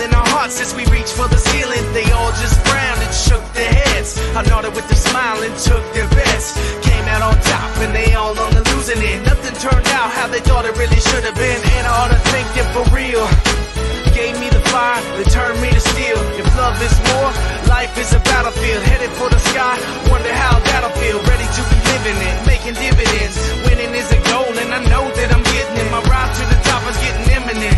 in our hearts as we reach for the ceiling. They all just frowned and shook their heads. I nodded with a smile and took their bets. Came out on top and they all on the losing end. Nothing turned out how they thought it really should have been. And I ought to thank them for real. Gave me the fire, they turned me to steel. If love is war, life is a battlefield. Headed for the sky, wonder how that'll feel. Ready to be living it, making dividends. Winning is a goal and I know that I'm getting it. My ride to the top is getting imminent.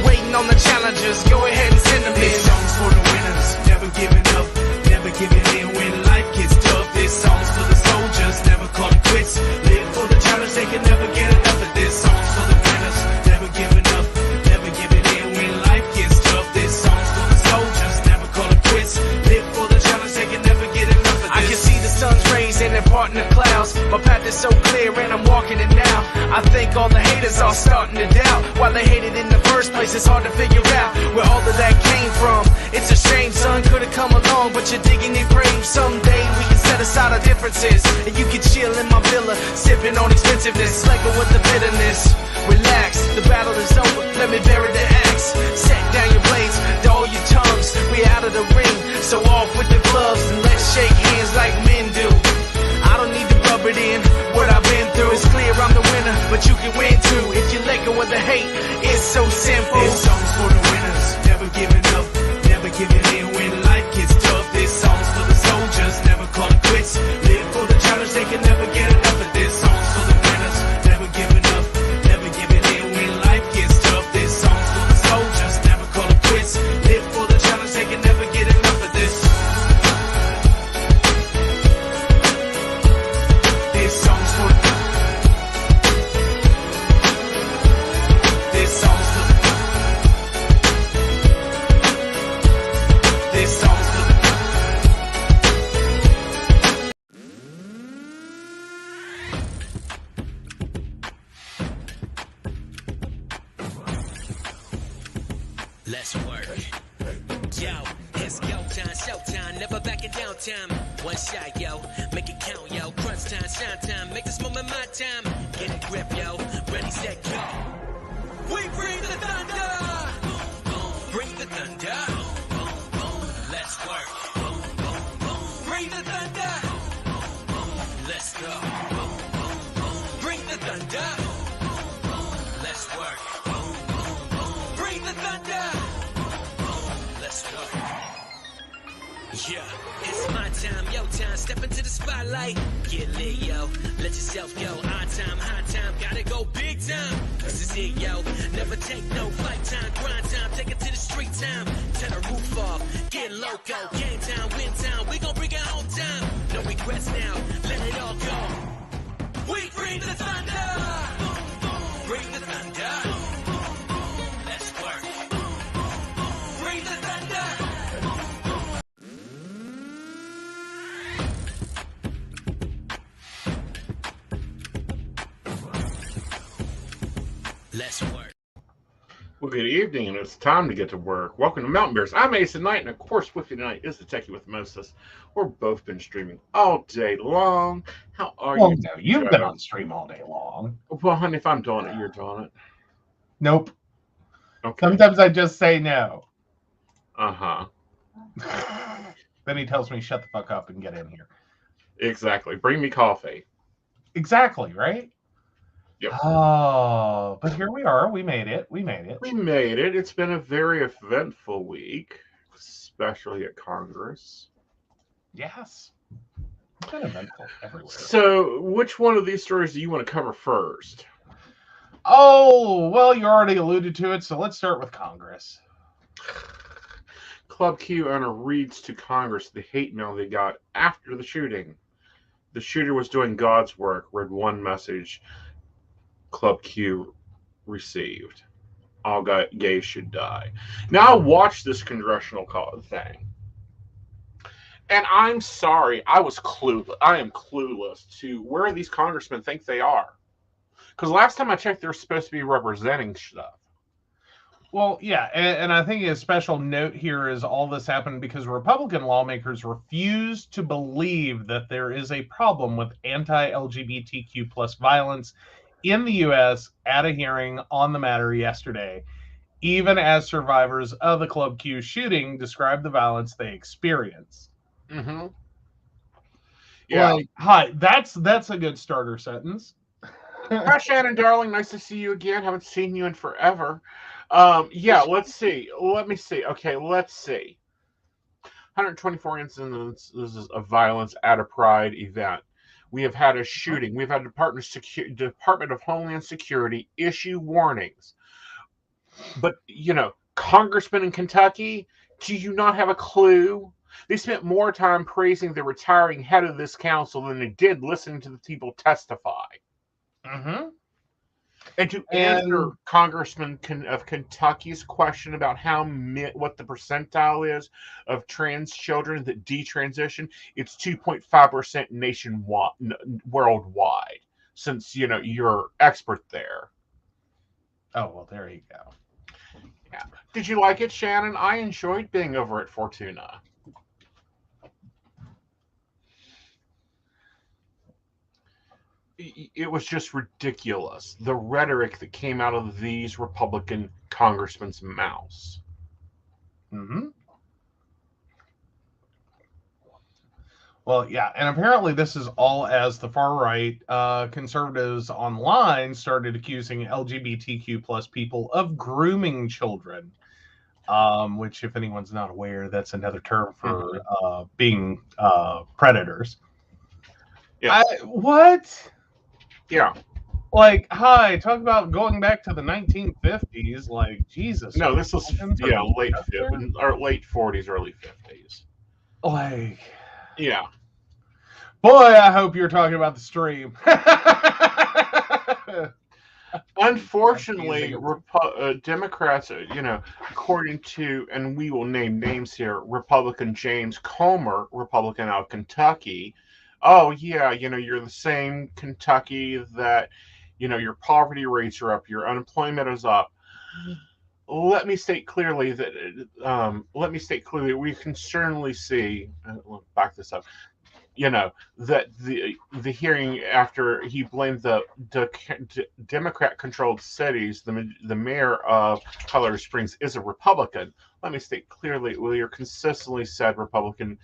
Waiting on the challengers, go ahead and send them in. This song's for the winners, never giving up, never giving in when life gets tough. This song's for the soldiers, never calling quits. Live for the challenge, they can never get enough of this. Song's for the winners, never giving up, never giving in when life gets tough. This song's for the soldiers, never calling quits. Live for the challenge, they can never get enough of this. I can see the sun's rays and they're parting the clouds. My path is so clear and I'm walking it now. I think all the haters are starting to doubt why they hated in the first place. It's hard to figure out where all of that came from. It's a shame, son, could've come along, but you're digging your grave. Someday we can set aside our differences, and you can chill in my villa, sipping on expensiveness, slacking with the bitterness. Relax, the battle is over, let me bury the axe. Set down your blades, dull your tongues. We out of the ring, so off with the gloves, and let's shake hands like men do. I don't need to rub it in, what I've been through. It's clear I'm the winner, but you can win too. If you let go of the hate, it's so simple. This song's for the winners, never giving up, never giving in when life gets tough. This song's for the soldiers, never calling quits. Live for the challenge, they can never get enough of this. Song's for the winners, never giving up, never giving in when life gets tough. This song's for the soldiers, never calling quits. Live for the challenge, they can never get enough of this. This song's for this song's for this song's for Let's work. Yo, it's go time, showtime, never backing down time. One shot, yo, make it count, yo. Crunch time, shine time, make this moment my time. Get a grip, yo, ready, set, go. We bring the thunder. Bring the thunder. Let's work. Bring the thunder. Let's go. Bring the thunder. Let's work. Bring the thunder. Let's go. Yeah, it's my time, yo time. Step into the spotlight. Get lit, yo. Let yourself go. Our time, high time. Gotta go big time. This is it, yo. Never take no flight time. Grind time. Take it to the street time. Turn the roof off. Get loco. Game time, win time. We gon' bring it home time. No regrets now. Let it all go. We bring the thunder. Bring the thunder. Let's work. Bring the thunder. Let's work. Well, good evening, and it's time to get to work. Welcome to Mountain Bears. I'm Aeson Knight, and of course, with you tonight is the Techie with Moses. We've both been streaming all day long. How are you? No, you've been on stream all day long. Well, honey, if I'm doing it, you're doing it. Nope. Okay. Sometimes I just say no. Uh-huh. Then he tells me, shut the fuck up and get in here. Exactly. Bring me coffee. Exactly, right? Yep. Oh, but here we are. We made it. We made it. We made it. It's been a very eventful week, especially at Congress. Yes. It's been eventful everywhere. So, which one of these stories do you want to cover first? Oh, well, you already alluded to it, so let's start with Congress. Club Q owner reads to Congress the hate mail they got after the shooting. The shooter was doing God's work, read one message Club Q received. All gays should die. Now, I watched this congressional thing, and I'm sorry, I was clueless. I am clueless to where these congressmen think they are. Because last time I checked, they're supposed to be representing stuff. Well, yeah, and I think a special note here is all this happened because Republican lawmakers refuse to believe that there is a problem with anti-LGBTQ plus violence in the U.S. at a hearing on the matter yesterday. even as survivors of the Club Q shooting describe the violence they experienced. Mm-hmm. Yeah. Like, hi, that's a good starter sentence. Hi, Shannon, darling. Nice to see you again. Haven't seen you in forever. Yeah, let's see. Let me see. Okay, let's see. 124 instances of violence at a Pride event. We have had a shooting. We've had Department of Homeland Security issue warnings. But, congressmen in Kentucky, do you not have a clue? They spent more time praising the retiring head of this council than they did listening to the people testify. Mm-hmm. And to answer Congressman of Kentucky's question about what the percentile is of trans children that detransition, it's 2.5% nationwide, worldwide. Since you're expert there. Oh well, there you go. Yeah. Did you like it, Shannon? I enjoyed being over at Fortuna. It was just ridiculous. The rhetoric that came out of these Republican congressmen's mouths. Mm-hmm. Well, yeah, and apparently this is all as the far right conservatives online started accusing LGBTQ plus people of grooming children, which, if anyone's not aware, that's another term for being predators. Yeah. What? Yeah. Like, hi, talk about going back to the 1950s. Like, Jesus. No, this was late 40s, early 50s. Like, yeah. Boy, I hope you're talking about the stream. Unfortunately, Democrats, according to, and we will name names here, Republican James Comer, Republican out of Kentucky. Oh, yeah, you're the same Kentucky that, your poverty rates are up, your unemployment is up. Let me state clearly that we can certainly see. Back this up. That the hearing after he blamed the Democrat-controlled cities, the mayor of Colorado Springs is a Republican. Let me state clearly, you're consistently said Republican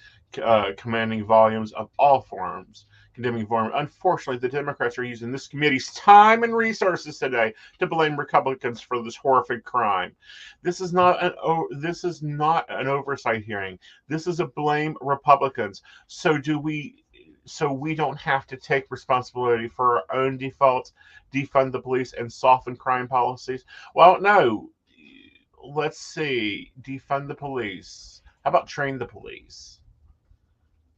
commanding volumes of all forms, condemning volume. Unfortunately, the Democrats are using this committee's time and resources today to blame Republicans for this horrific crime. This is not an oversight hearing. This is a blame Republicans. So we don't have to take responsibility for our own defaults, defund the police, and soften crime policies? Well, no. Let's see. Defund the police. How about train the police?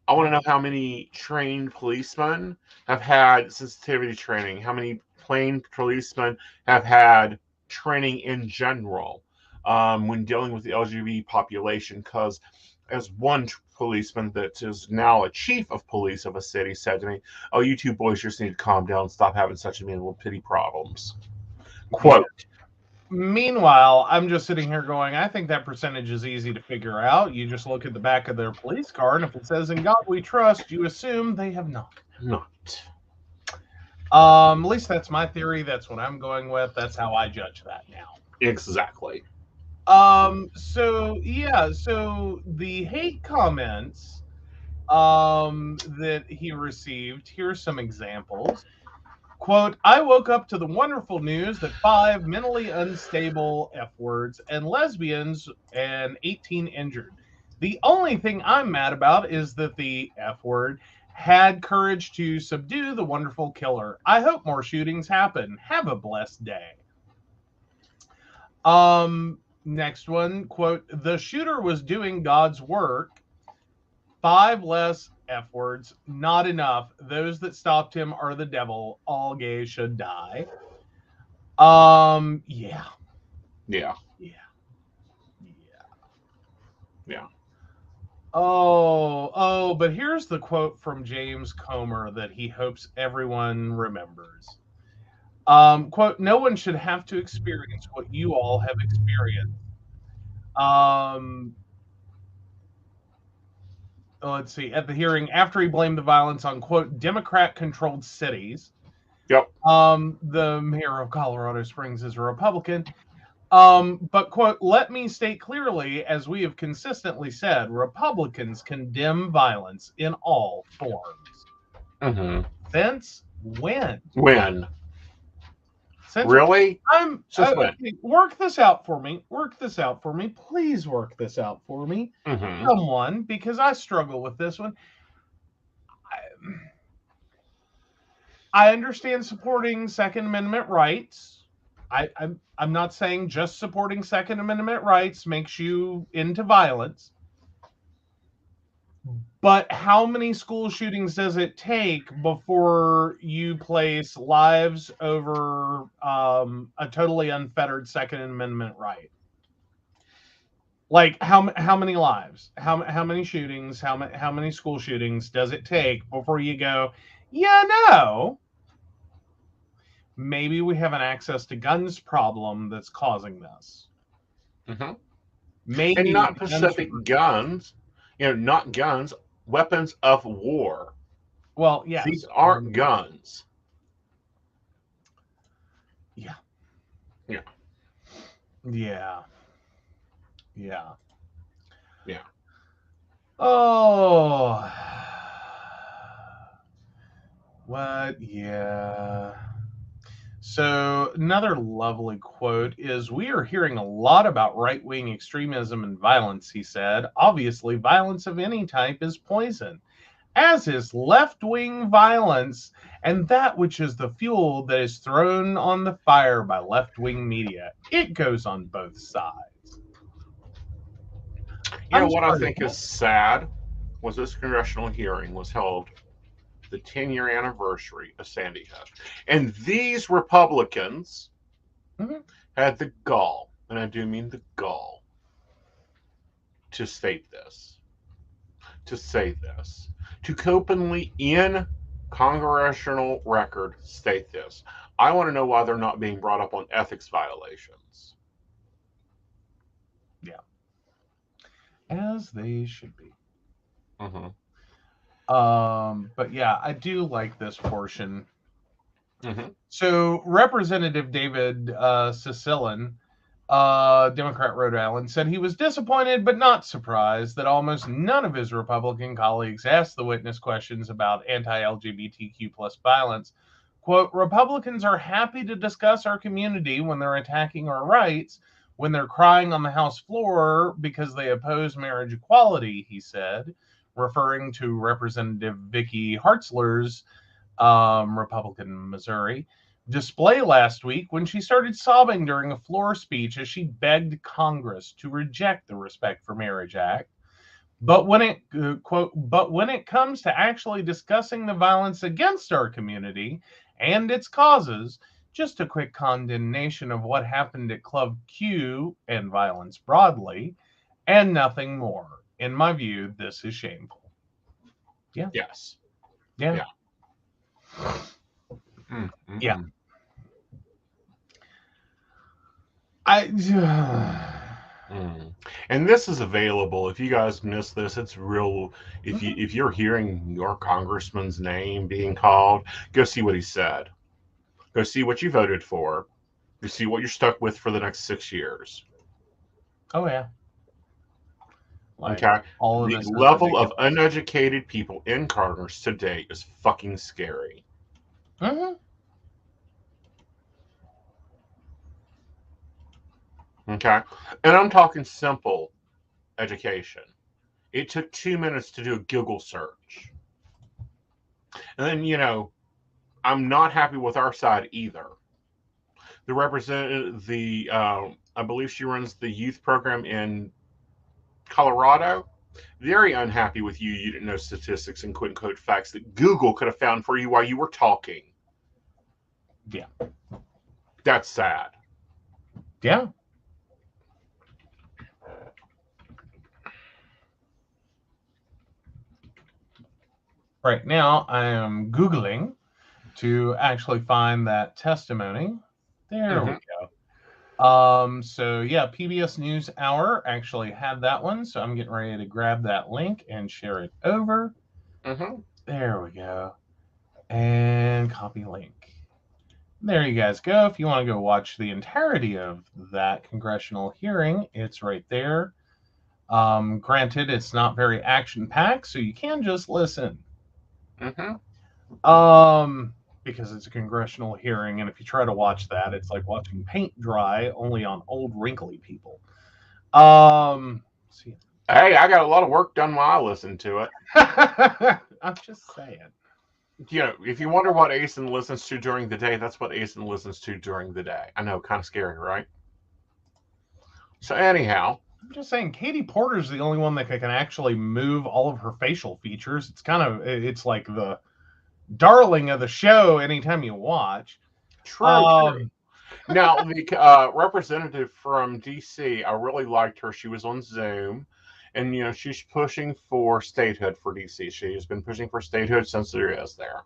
I want to know how many trained policemen have had sensitivity training, how many plain policemen have had training in general when dealing with the LGBT population, because as one policeman that is now a chief of police of a city said to me, "Oh, you two boys just need to calm down and stop having such a little pity problems." Quote. Meanwhile, I'm just sitting here going, I think that percentage is easy to figure out. You just look at the back of their police car, and if it says "In God We Trust," you assume they have not. At least that's my theory. That's what I'm going with. That's how I judge that now. Exactly. So the hate comments that he received, here's some examples. Quote, I woke up to the wonderful news that 5 mentally unstable F words and lesbians and 18 injured. The only thing I'm mad about is that the F word had courage to subdue the wonderful killer. I hope more shootings happen. Have a blessed day. Next one, quote, the shooter was doing God's work. 5 less F words, not enough. Those that stopped him are the devil. All gays should die. Yeah. Oh, but here's the quote from James Comer that he hopes everyone remembers. Quote, no one should have to experience what you all have experienced. Let's see, at the hearing, after he blamed the violence on, quote, Democrat-controlled cities. Yep. The mayor of Colorado Springs is a Republican. But, quote, let me state clearly, as we have consistently said, Republicans condemn violence in all forms. Mm-hmm. Since when? When? Since Really? I'm Since when? okay, work this out for me. Work this out for me. Please work this out for me. Mm-hmm. Someone, because I struggle with this one. I understand supporting Second Amendment rights. I'm not saying just supporting Second Amendment rights makes you into violence. But how many school shootings does it take before you place lives over a totally unfettered Second Amendment right? Like how many lives? How many shootings? How many school shootings does it take before you go? Yeah, no. Maybe we have an access to guns problem that's causing this. Mm-hmm. Maybe And not the specific guns, not guns, weapons of war. Well, yes. These aren't guns. Yeah. Yeah. Yeah. Yeah. Yeah. Oh. What? Yeah. So, another lovely quote is we are hearing a lot about right wing extremism and violence, he said. Obviously, violence of any type is poison, as is left wing violence, and that which is the fuel that is thrown on the fire by left wing media. It goes on both sides. You know what I think is sad was this congressional hearing was held the 10-year anniversary of Sandy Hook. And these Republicans had the gall, and I do mean the gall, to state this, to say this, to openly in congressional record state this. I want to know why they're not being brought up on ethics violations. Yeah. As they should be. Mm-hmm. But yeah, I do like this portion. Mm-hmm. So Representative David Cicilline, Democrat Rhode Island, said he was disappointed but not surprised that almost none of his Republican colleagues asked the witness questions about anti-LGBTQ plus violence. Quote, Republicans are happy to discuss our community when they're attacking our rights, when they're crying on the House floor because they oppose marriage equality, he said, referring to Representative Vicky Hartzler's Republican Missouri display last week when she started sobbing during a floor speech as she begged Congress to reject the Respect for Marriage Act. But when it but when it comes to actually discussing the violence against our community and its causes, just a quick condemnation of what happened at Club Q and violence broadly, and nothing more. In my view, this is shameful. Yeah. Yes. Yeah. Yeah. Mm-hmm. Yeah. And this is available. If you guys missed this, it's real. If you're hearing your congressman's name being called, go see what he said. Go see what you voted for. You see what you're stuck with for the next 6 years. Oh yeah. Like, okay. All of the this level of uneducated people in Congress today is fucking scary. Mm-hmm. Okay. And I'm talking simple education. It took 2 minutes to do a Google search. And then, I'm not happy with our side either. The representative, I believe she runs the youth program in Colorado. Very unhappy with you. You didn't know statistics and couldn't quote facts that Google could have found for you while you were talking. Yeah. That's sad. Yeah. Right now, I am Googling to actually find that testimony. There we go. So yeah, PBS News Hour actually had that one. So I'm getting ready to grab that link and share it over. Mm-hmm. There we go. And copy link. there you guys go. If you want to go watch the entirety of that congressional hearing, it's right there. Granted, it's not very action-packed, so you can just listen. Because it's a congressional hearing, and if you try to watch that, it's like watching paint dry, only on old, wrinkly people. Hey, I got a lot of work done while I listened to it. I'm just saying. You know, if you wonder what Aeson listens to during the day, that's what Aeson listens to during the day. I know, kind of scary, right? So anyhow, I'm just saying, Katie Porter's the only one that can actually move all of her facial features. It's like the darling of the show anytime you watch. True. Now, the representative from DC, I really liked her. She was on Zoom, and you know she's pushing for statehood for DC. She has been pushing for statehood since there is there.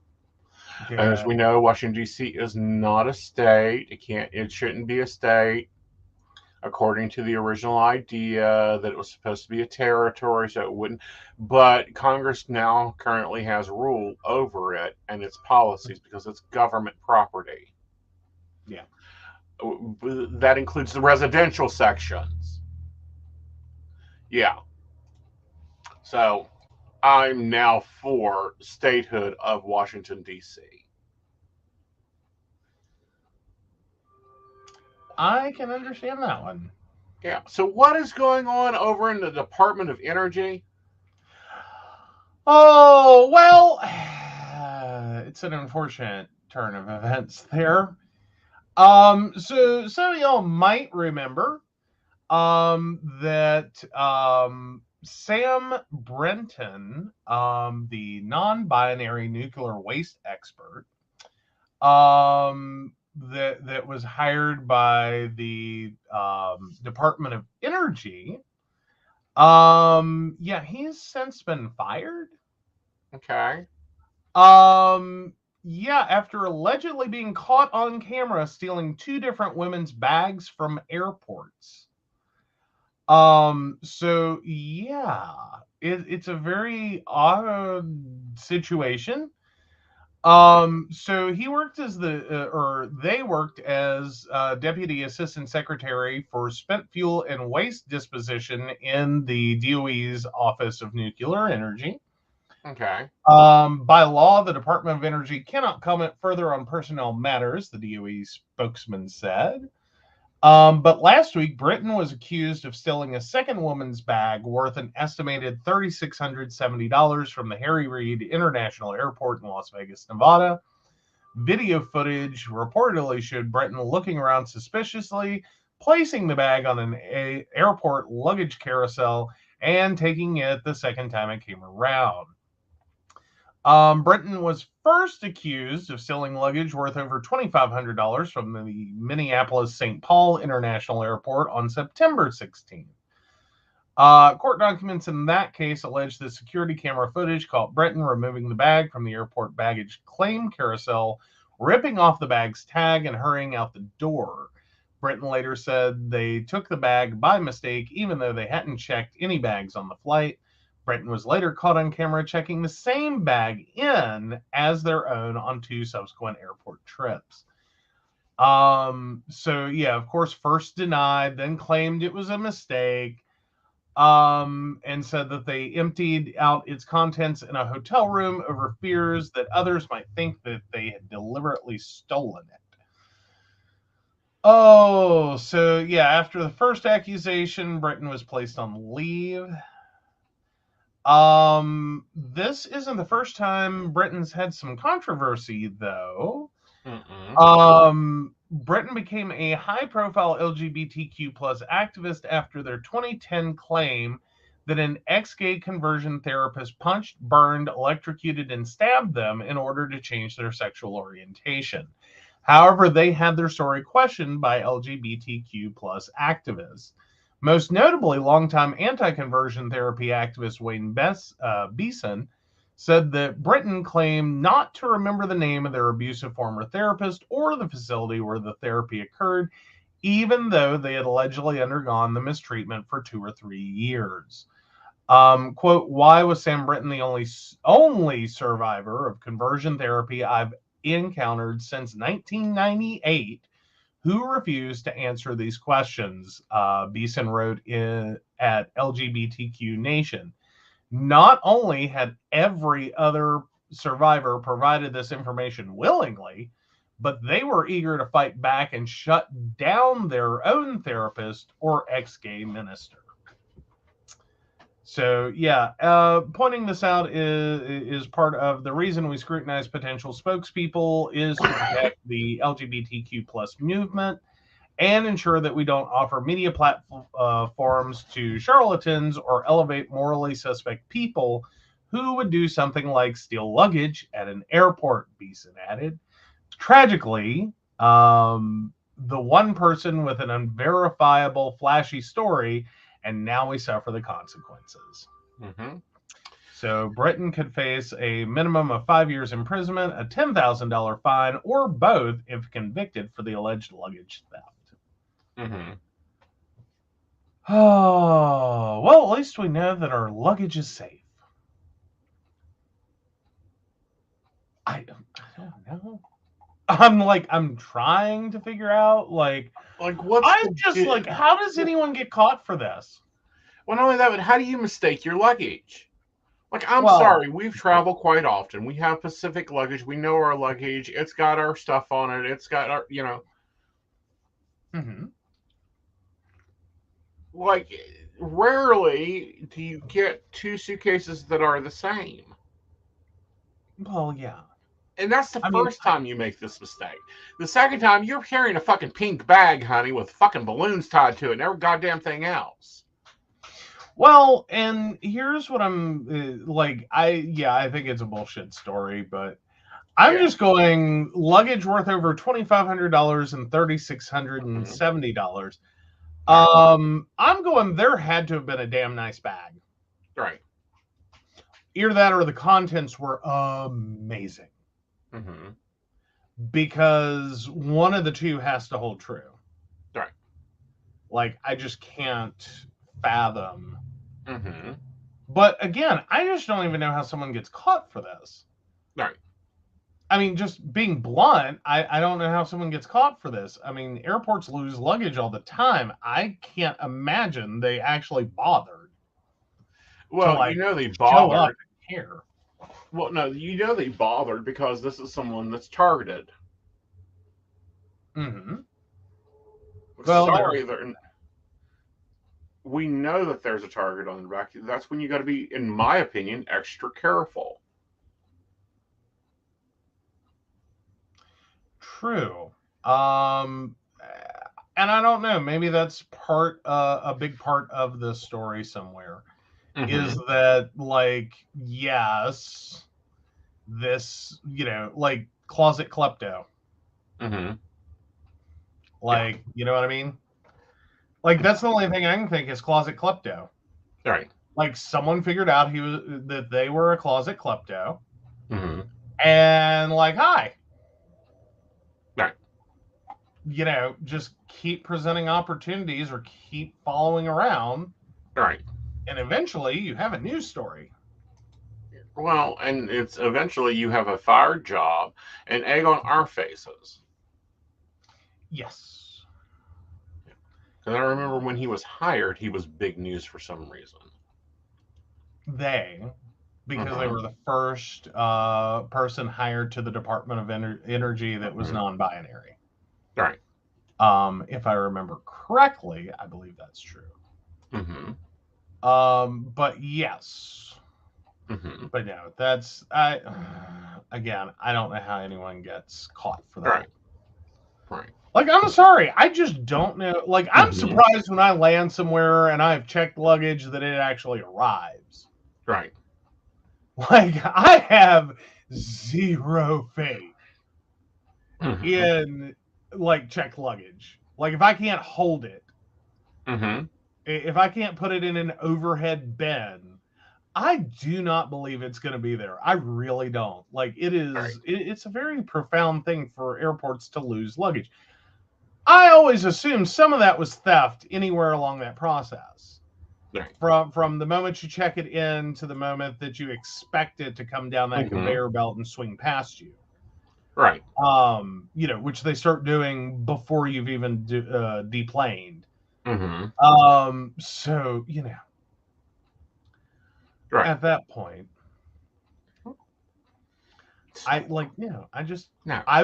Yeah. As we know, Washington DC is not a state. It shouldn't be a state, according to the original idea that it was supposed to be a territory, so it wouldn't. But Congress now currently has rule over it and its policies because it's government property. Yeah. That includes the residential sections. Yeah. So I'm now for statehood of Washington, D.C. I can understand that one. Yeah. So what is going on over in the Department of Energy? Oh, well, it's an unfortunate turn of events there. So some of y'all might remember that Sam Brenton, the non-binary nuclear waste expert, that was hired by the Department of Energy. Yeah, he's since been fired. Okay. Yeah, after allegedly being caught on camera stealing 2 different women's bags from airports. So yeah, it's a very odd situation. So he worked as they worked as Deputy Assistant Secretary for Spent Fuel and Waste Disposition in the DOE's Office of Nuclear Energy. Okay. By law, the Department of Energy cannot comment further on personnel matters, the DOE spokesman said. But last week, Britain was accused of stealing a second woman's bag worth an estimated $3,670 from the Harry Reid International Airport in Las Vegas, Nevada. Video footage reportedly showed Britain looking around suspiciously, placing the bag on an airport luggage carousel, and taking it the second time it came around. Britain was first accused of stealing luggage worth over $2,500 from the Minneapolis-St. Paul International Airport on September 16th. Court documents in that case allege that security camera footage caught Britain removing the bag from the airport baggage claim carousel, ripping off the bag's tag, and hurrying out the door. Britain later said they took the bag by mistake, even though they hadn't checked any bags on the flight. Britain was later caught on camera checking the same bag in as their own on 2 subsequent airport trips. So yeah, of course, first denied, then claimed it was a mistake, and said that they emptied out its contents in a hotel room over fears that others might think that they had deliberately stolen it. Oh, so yeah, after the first accusation, Britain was placed on leave. This isn't the first time Britain's had some controversy, though. Britain became a high-profile LGBTQ plus activist after their 2010 claim that an ex-gay conversion therapist punched, burned, electrocuted, and stabbed them in order to change their sexual orientation. However, they had their story questioned by LGBTQ plus activists. Most notably, longtime anti-conversion therapy activist Wayne Beeson said that Britain claimed not to remember the name of their abusive former therapist or the facility where the therapy occurred, even though they had allegedly undergone the mistreatment for 2 or 3 years. Quote, why was Sam Brinton the only survivor of conversion therapy I've encountered since 1998 who refused to answer these questions, Beeson wrote at LGBTQ Nation. Not only had every other survivor provided this information willingly, but they were eager to fight back and shut down their own therapist or ex-gay minister. So, yeah, pointing this out is part of the reason we scrutinize potential spokespeople is to protect the LGBTQ plus movement and ensure that we don't offer media platforms to charlatans or elevate morally suspect people who would do something like steal luggage at an airport, Beeson added. Tragically, the one person with an unverifiable, flashy story, and now we suffer the consequences. Mm-hmm. So Britain could face a minimum of 5 years imprisonment, a $10,000 fine, or both if convicted for the alleged luggage theft. Mm-hmm. Oh, well, at least we know that our luggage is safe. I don't know. I'm trying to figure out, what's how does anyone get caught for this? Well, not only that, but how do you mistake your luggage? I'm sorry, we've traveled quite often. We have Pacific luggage. We know our luggage. It's got our stuff on it. It's got our, Mm-hmm. Rarely do you get two suitcases that are the same. Well, yeah. And that's the first time you make this mistake. The second time, you're carrying a fucking pink bag, honey, with fucking balloons tied to it and every goddamn thing else. Well, and here's what I'm I think it's a bullshit story, but I'm just going luggage worth over $2,500 and $3,670. I'm going, there had to have been a damn nice bag. Right. Either that or the contents were amazing. Mm-hmm. Because one of the two has to hold true. Right. I just can't fathom. Mm-hmm. But again, I just don't even know how someone gets caught for this. Right. I mean, just being blunt, I don't know how someone gets caught for this. I mean, airports lose luggage all the time. I can't imagine they actually bothered. Well, they bothered. Here. Well, no, they bothered because this is someone that's targeted. Mm-hmm. Well, sorry, we know that there's a target on the back. That's when you got to be, in my opinion, extra careful. True. And I don't know. Maybe that's a big part of the story somewhere. Mm-hmm. Is that yes, this closet klepto. Mm-hmm. You know what I mean? That's the only thing I can think is closet klepto. Right. Someone figured out that they were a closet klepto. Mm-hmm. And hi. Right. Just keep presenting opportunities or keep following around. Right. And eventually you have a news story. Well, and it's eventually you have a fired job and egg on our faces. Yes. Because I remember when he was hired, he was big news for some reason. Because they were the first person hired to the Department of Energy that was non-binary. Right. If I remember correctly, I believe that's true. Mm-hmm. But yes. Mm-hmm. But no, again, I don't know how anyone gets caught for that. Right. I'm sorry, I just don't know. I'm surprised when I land somewhere and I've checked luggage that it actually arrives. Right. I have zero faith in checked luggage. If I can't hold it, if I can't put it in an overhead bin, I do not believe it's going to be there. I really don't. It is. Right. It's a very profound thing for airports to lose luggage. I always assumed some of that was theft anywhere along that process. Right. From the moment you check it in to the moment that you expect it to come down that conveyor belt and swing past you. Right. Which they start doing before you've even deplaned. Mm-hmm. So, Right. at that point, I No.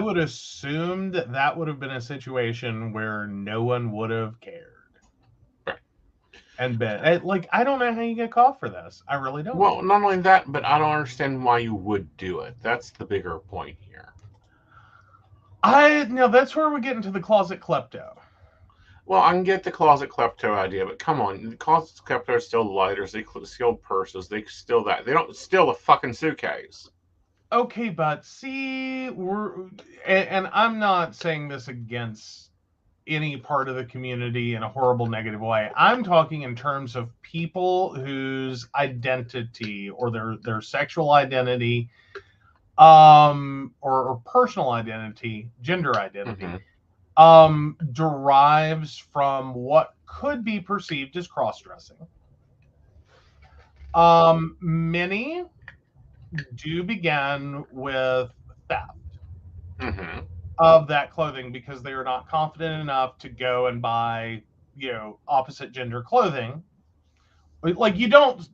would assume that would have been a situation where no one would have cared. Right. And been I don't know how you get caught for this. I really don't. Well, not only that, but I don't understand why you would do it. That's the bigger point here. That's where we get into the closet klepto. Well, I can get the closet klepto idea, but come on, the closet klepto still lighters. They steal purses. They steal that. They don't steal a fucking suitcase. Okay, but see, and I'm not saying this against any part of the community in a horrible negative way. I'm talking in terms of people whose identity or their sexual identity, or personal identity, gender identity, derives from what could be perceived as cross-dressing. Many do begin with theft of that clothing because they are not confident enough to go and buy, opposite gender clothing. Like you don't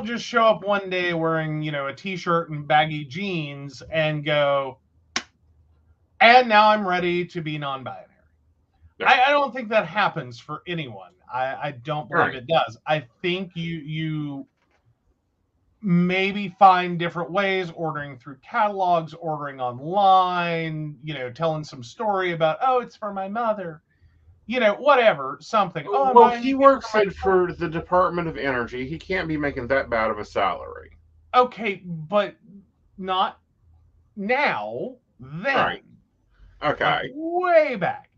just show up one day wearing, a t-shirt and baggy jeans and go, and now I'm ready to be non-binary. Yeah. I don't think that happens for anyone. I don't believe it does. I think you maybe find different ways, ordering through catalogs, ordering online, telling some story about, oh, it's for my mother, whatever, something. Oh, well, he works for the Department of Energy. He can't be making that bad of a salary. Okay, but not now, then. Right. Okay. Way back.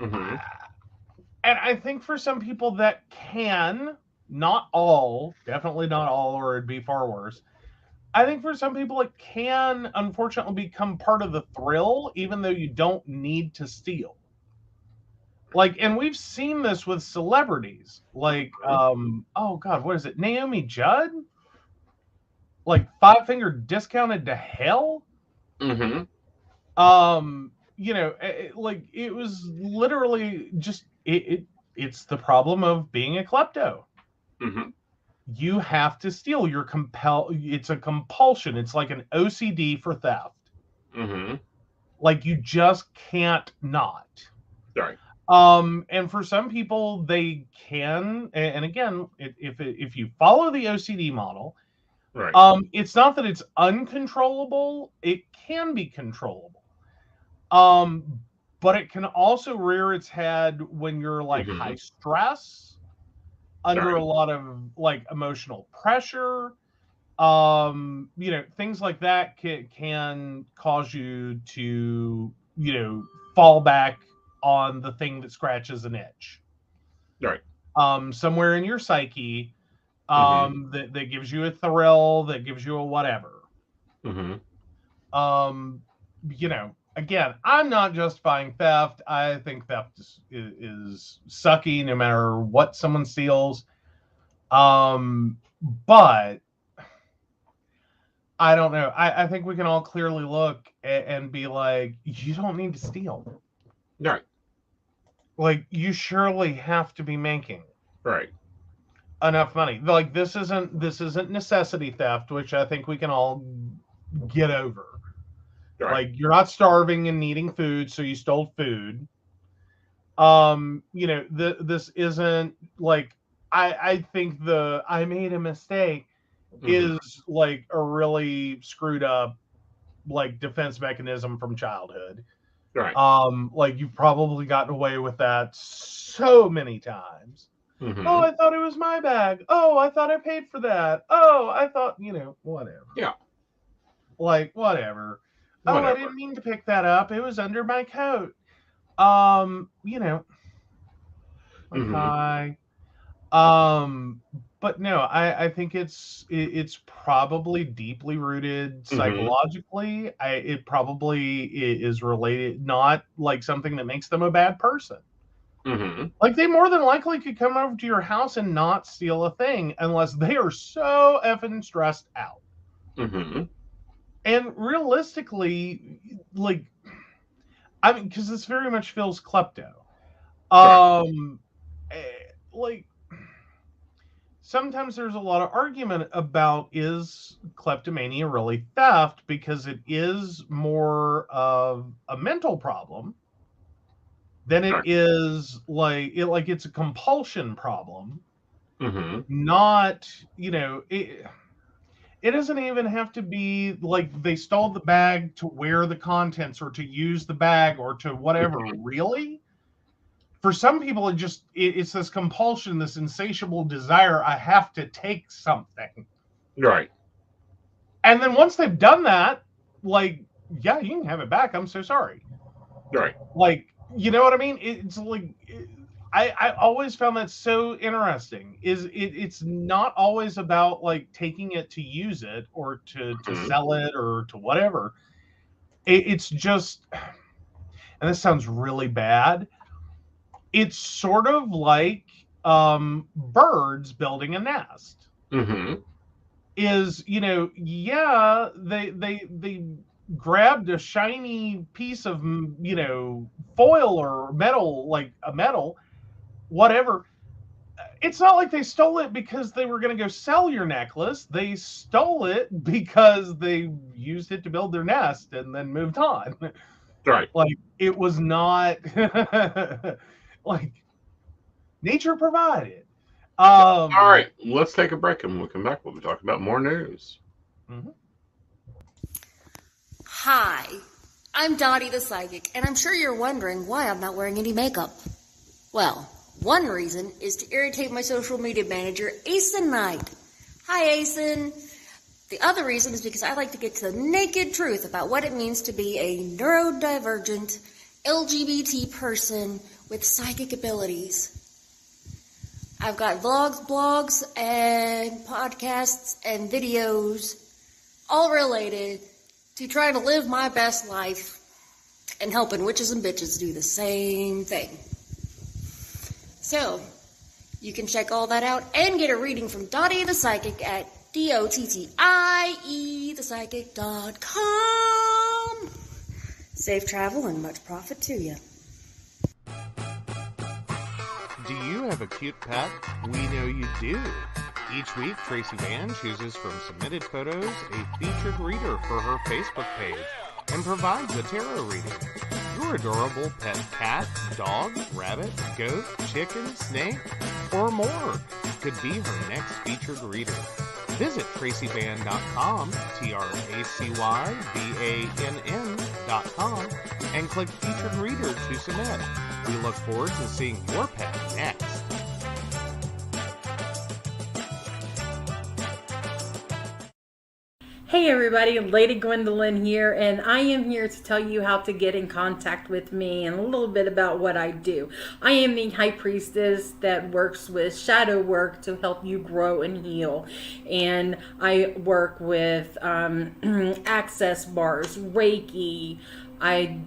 Mm-hmm. And I think for some people that can, not all, definitely not all, or it'd be far worse. I think for some people it can, unfortunately, become part of the thrill, even though you don't need to steal. And we've seen this with celebrities, oh God, what is it? Naomi Judd? 5-finger discounted to hell? Mm-hmm. It was literally just, it's the problem of being a klepto. Mm-hmm. You have to steal. It's a compulsion. It's like an OCD for theft. Mm-hmm. You just can't not. Right. And for some people, they can. And again, if you follow the OCD model, right. It's not that it's uncontrollable. It can be controllable. But it can also rear its head when you're high stress, under a lot of emotional pressure. Things like that can cause you to, fall back on the thing that scratches an itch. Right. Somewhere in your psyche, that gives you a thrill, that gives you a whatever. Again, I'm not justifying theft. I think theft is sucky no matter what someone steals. But I don't know. I think we can all clearly look and be like, you don't need to steal. Right. You surely have to be making right enough money. This isn't necessity theft, which I think we can all get over. Right. You're not starving and needing food, so you stole food. This isn't I think I made a mistake is a really screwed up defense mechanism from childhood. Right. You've probably gotten away with that so many times. Oh, I thought it was my bag. Oh, I thought I paid for that. Oh, I thought, whatever. Yeah. Whatever. Oh, I didn't mean to pick that up. It was under my coat. Hi. But no, I think it's probably deeply rooted psychologically. It probably is related, not something that makes them a bad person. They more than likely could come over to your house and not steal a thing unless they are so effing stressed out. And realistically, like, I mean, because this very much feels klepto. Like, sometimes there's a lot of argument about, is kleptomania really theft, because it is more of a mental problem than it is it's a compulsion problem. Mm-hmm. Not, it doesn't even have to be like they stole the bag to wear the contents or to use the bag or to whatever. Mm-hmm. Really, for some people, it's this compulsion, this insatiable desire. I have to take something. Right. And then once they've done that, like, yeah, you can have it back. I'm so sorry. Right. Like, you know what I mean? It's like, I always found that so interesting. It's not always about like taking it to use it or to sell it or to whatever. It's just, and this sounds really bad, it's sort of like birds building a nest. Mm-hmm. Is, yeah, they grabbed a shiny piece of, foil or metal, like a metal, whatever. It's not like they stole it because they were going to go sell your necklace. They stole it because they used it to build their nest and then moved on. Right. Like, it was not like nature provided. All right, let's take a break, and when we come back, we'll be talking about more news. Mm-hmm. Hi, I'm Dottie the Psychic, and I'm sure you're wondering why I'm not wearing any makeup. Well, one reason is to irritate my social media manager, Aeson Knight. Hi, Aeson. The other reason is because I like to get to the naked truth about what it means to be a neurodivergent LGBT person with psychic abilities. I've got vlogs, blogs, and podcasts and videos all related to trying to live my best life and helping witches and bitches do the same thing. So, you can check all that out and get a reading from Dottie the Psychic at DOTTIE.com. Safe travel and much profit to you. Do you have a cute pet? We know you do. Each week, Tracy Van chooses from submitted photos a featured reader for her Facebook page and provides a tarot reading. Your adorable pet cat, dog, rabbit, goat, chicken, snake, or more could be her next featured reader. Visit tracybann.com, TracyBann.com, and click Featured Reader to submit. We look forward to seeing your pet next. Hey everybody, Lady Gwendolyn here, and I am here to tell you how to get in contact with me and a little bit about what I do. I am the High Priestess that works with shadow work to help you grow and heal. And I work with access bars, Reiki, I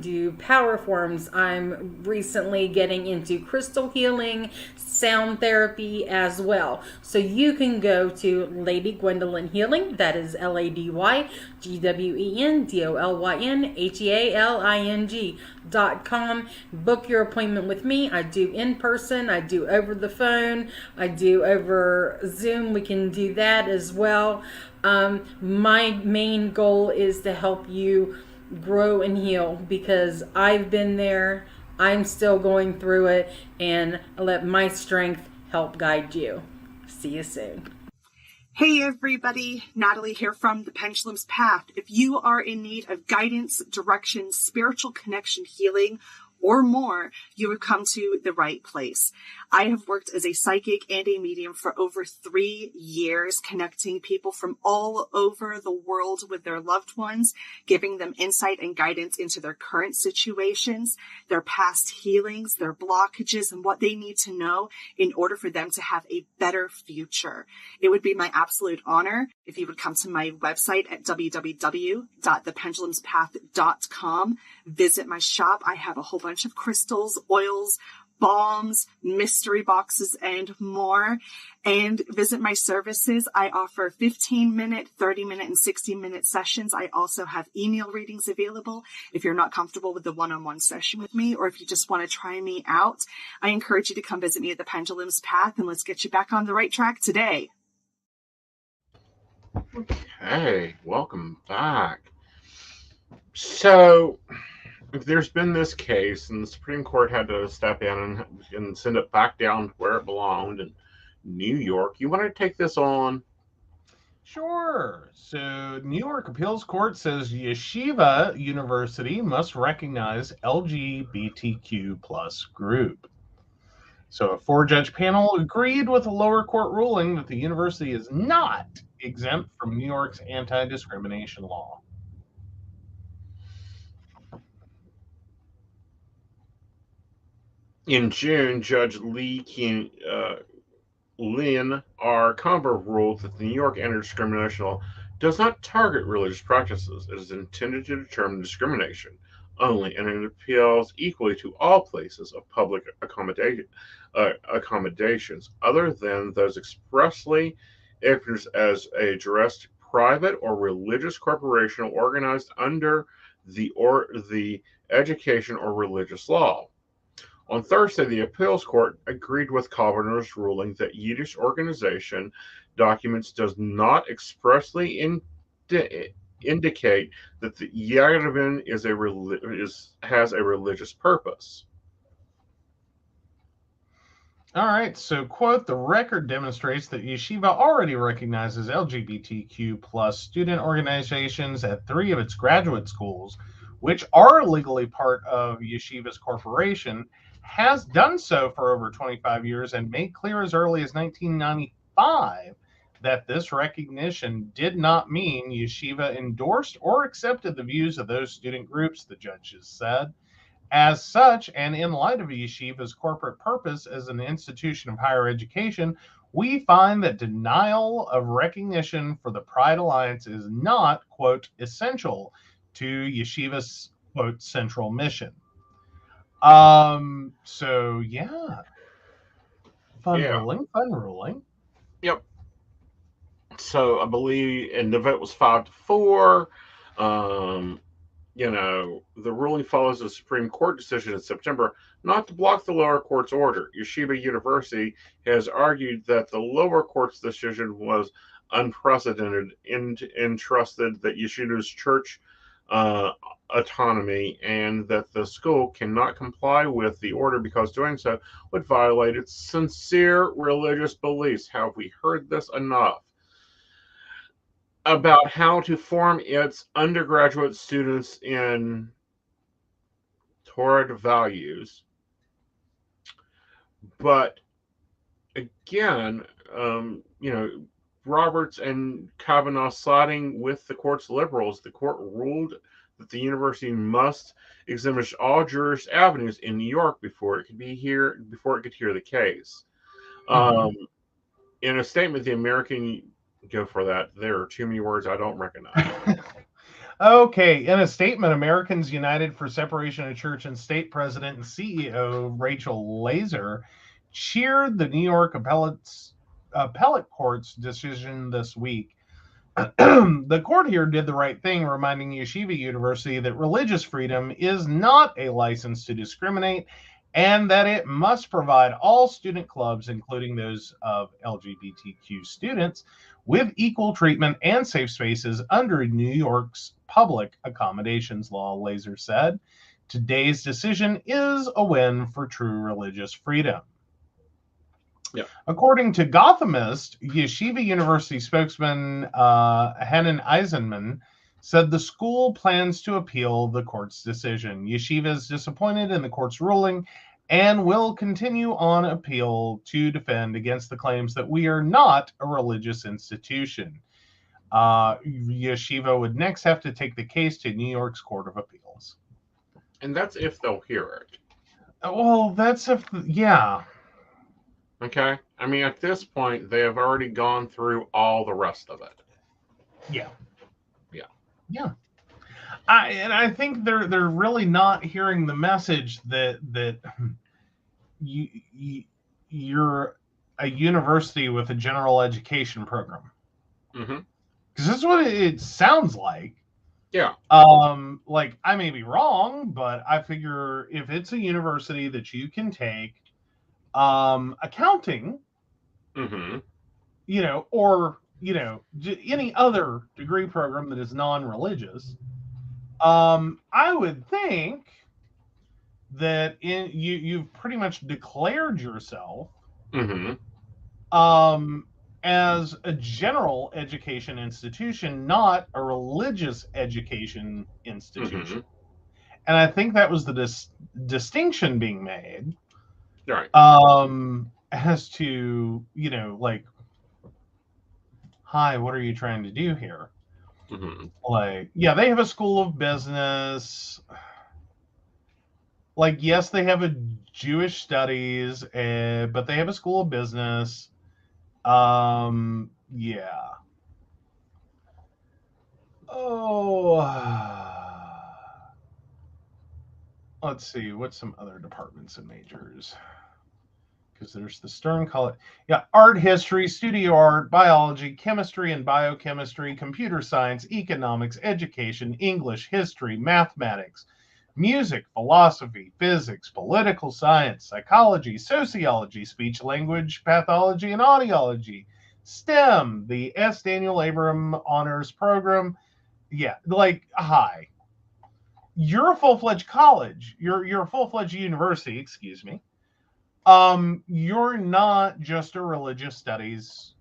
do power forms. I'm recently getting into crystal healing, sound therapy as well. So you can go to Lady Gwendolyn Healing, that is LadyGwendolynHealing.com. Book your appointment with me. I do in person, I do over the phone, I do over Zoom. We can do that as well. My main goal is to help you grow and heal, because I've been there, I'm still going through it, and I let my strength help guide you. See you soon. Hey everybody, Natalie here from The Pendulum's Path. If you are in need of guidance, direction, spiritual connection, healing, or more, you have come to the right place. I have worked as a psychic and a medium for over 3 years, connecting people from all over the world with their loved ones, giving them insight and guidance into their current situations, their past healings, their blockages, and what they need to know in order for them to have a better future. It would be my absolute honor if you would come to my website at www.thependulumspath.com. Visit my shop. I have a whole bunch of crystals, oils, bombs, mystery boxes, and more. And visit my services. I offer 15-minute, 30-minute, and 60-minute sessions. I also have email readings available if you're not comfortable with the one-on-one session with me, or if you just want to try me out. I encourage you to come visit me at the Pendulum's Path, and let's get you back on the right track today. Okay, welcome back. So, there's been this case, and the Supreme Court had to step in and send it back down where it belonged in New York. You want to take this on? Sure. So, New York Appeals Court says Yeshiva University must recognize LGBTQ plus group. So, a 4-judge panel agreed with a lower court ruling that the university is not exempt from New York's anti-discrimination law. In June, Judge Lynn R. Comber ruled that the New York anti-discrimination law does not target religious practices. It is intended to determine discrimination only, and it appeals equally to all places of public accommodations other than those expressly recognized as a direct private or religious corporation organized under the education or religious law. On Thursday, the appeals court agreed with Comber's ruling that Yiddish organization documents does not expressly indicate that the Yiddish has a religious purpose. All right, so quote, the record demonstrates that Yeshiva already recognizes LGBTQ plus student organizations at 3 of its graduate schools, which are legally part of Yeshiva's corporation, has done so for over 25 years and made clear as early as 1995 that this recognition did not mean Yeshiva endorsed or accepted the views of those student groups, the judges said. As such, and in light of Yeshiva's corporate purpose as an institution of higher education, we find that denial of recognition for the Pride Alliance is not, quote, essential to Yeshiva's, quote, central mission. So yeah. Fun ruling. Yep. So I believe, and the vote was 5-4. The ruling follows a Supreme Court decision in September not to block the lower court's order. Yeshiva University has argued that the lower court's decision was unprecedented and entrusted that Yeshiva's church autonomy and that the school cannot comply with the order because doing so would violate its sincere religious beliefs. Have we heard this enough? About how to form its undergraduate students in Torah values. But again, Roberts and Kavanaugh siding with the court's liberals, the court ruled that the university must examine all Jewish avenues in New York before it could hear the case. In a statement, the American go for that. There are too many words I don't recognize. Okay, in a statement, Americans United for Separation of Church and State President and CEO Rachel Laser cheered the New York appellate court's decision this week. The court here did the right thing, reminding Yeshiva University that religious freedom is not a license to discriminate and that it must provide all student clubs, including those of LGBTQ students, with equal treatment and safe spaces under New York's public accommodations law, Laser said. Today's decision is a win for true religious freedom. Yeah. According to Gothamist, Yeshiva University spokesman Hanan Eisenman said the school plans to appeal the court's decision. Yeshiva is disappointed in the court's ruling and will continue on appeal to defend against the claims that we are not a religious institution. Yeshiva would next have to take the case to New York's Court of Appeals. And that's if they'll hear it. Well, that's if, yeah. Okay. I mean, at this point, they have already gone through all the rest of it. Yeah. Yeah. Yeah. I think they're really not hearing the message that you're a university with a general education program. Mm-hmm. Because that's what it sounds like. Yeah. Like, I may be wrong, but I figure if it's a university that you can take accounting, Mm-hmm. Or any other degree program that is non-religious, I would think that you've pretty much declared yourself Mm-hmm. as a general education institution, not a religious education institution. Mm-hmm. And I think that was the distinction being made. Right. As to, like, hi, what are you trying to do here? Mm-hmm. Like, yeah, they have a school of business. Like, yes, they have a Jewish studies, but they have a school of business. Yeah. Oh, let's see. What's some other departments and majors? Because there's the Stern College. Yeah, art history, studio art, biology, chemistry and biochemistry, computer science, economics, education, English, history, mathematics, music, philosophy, physics, political science, psychology, sociology, speech language, pathology, and audiology, STEM, the S. Daniel Abram Honors Program. Yeah, like, hi. You're a full-fledged college. You're a full-fledged university, excuse me. You're not just a religious studies.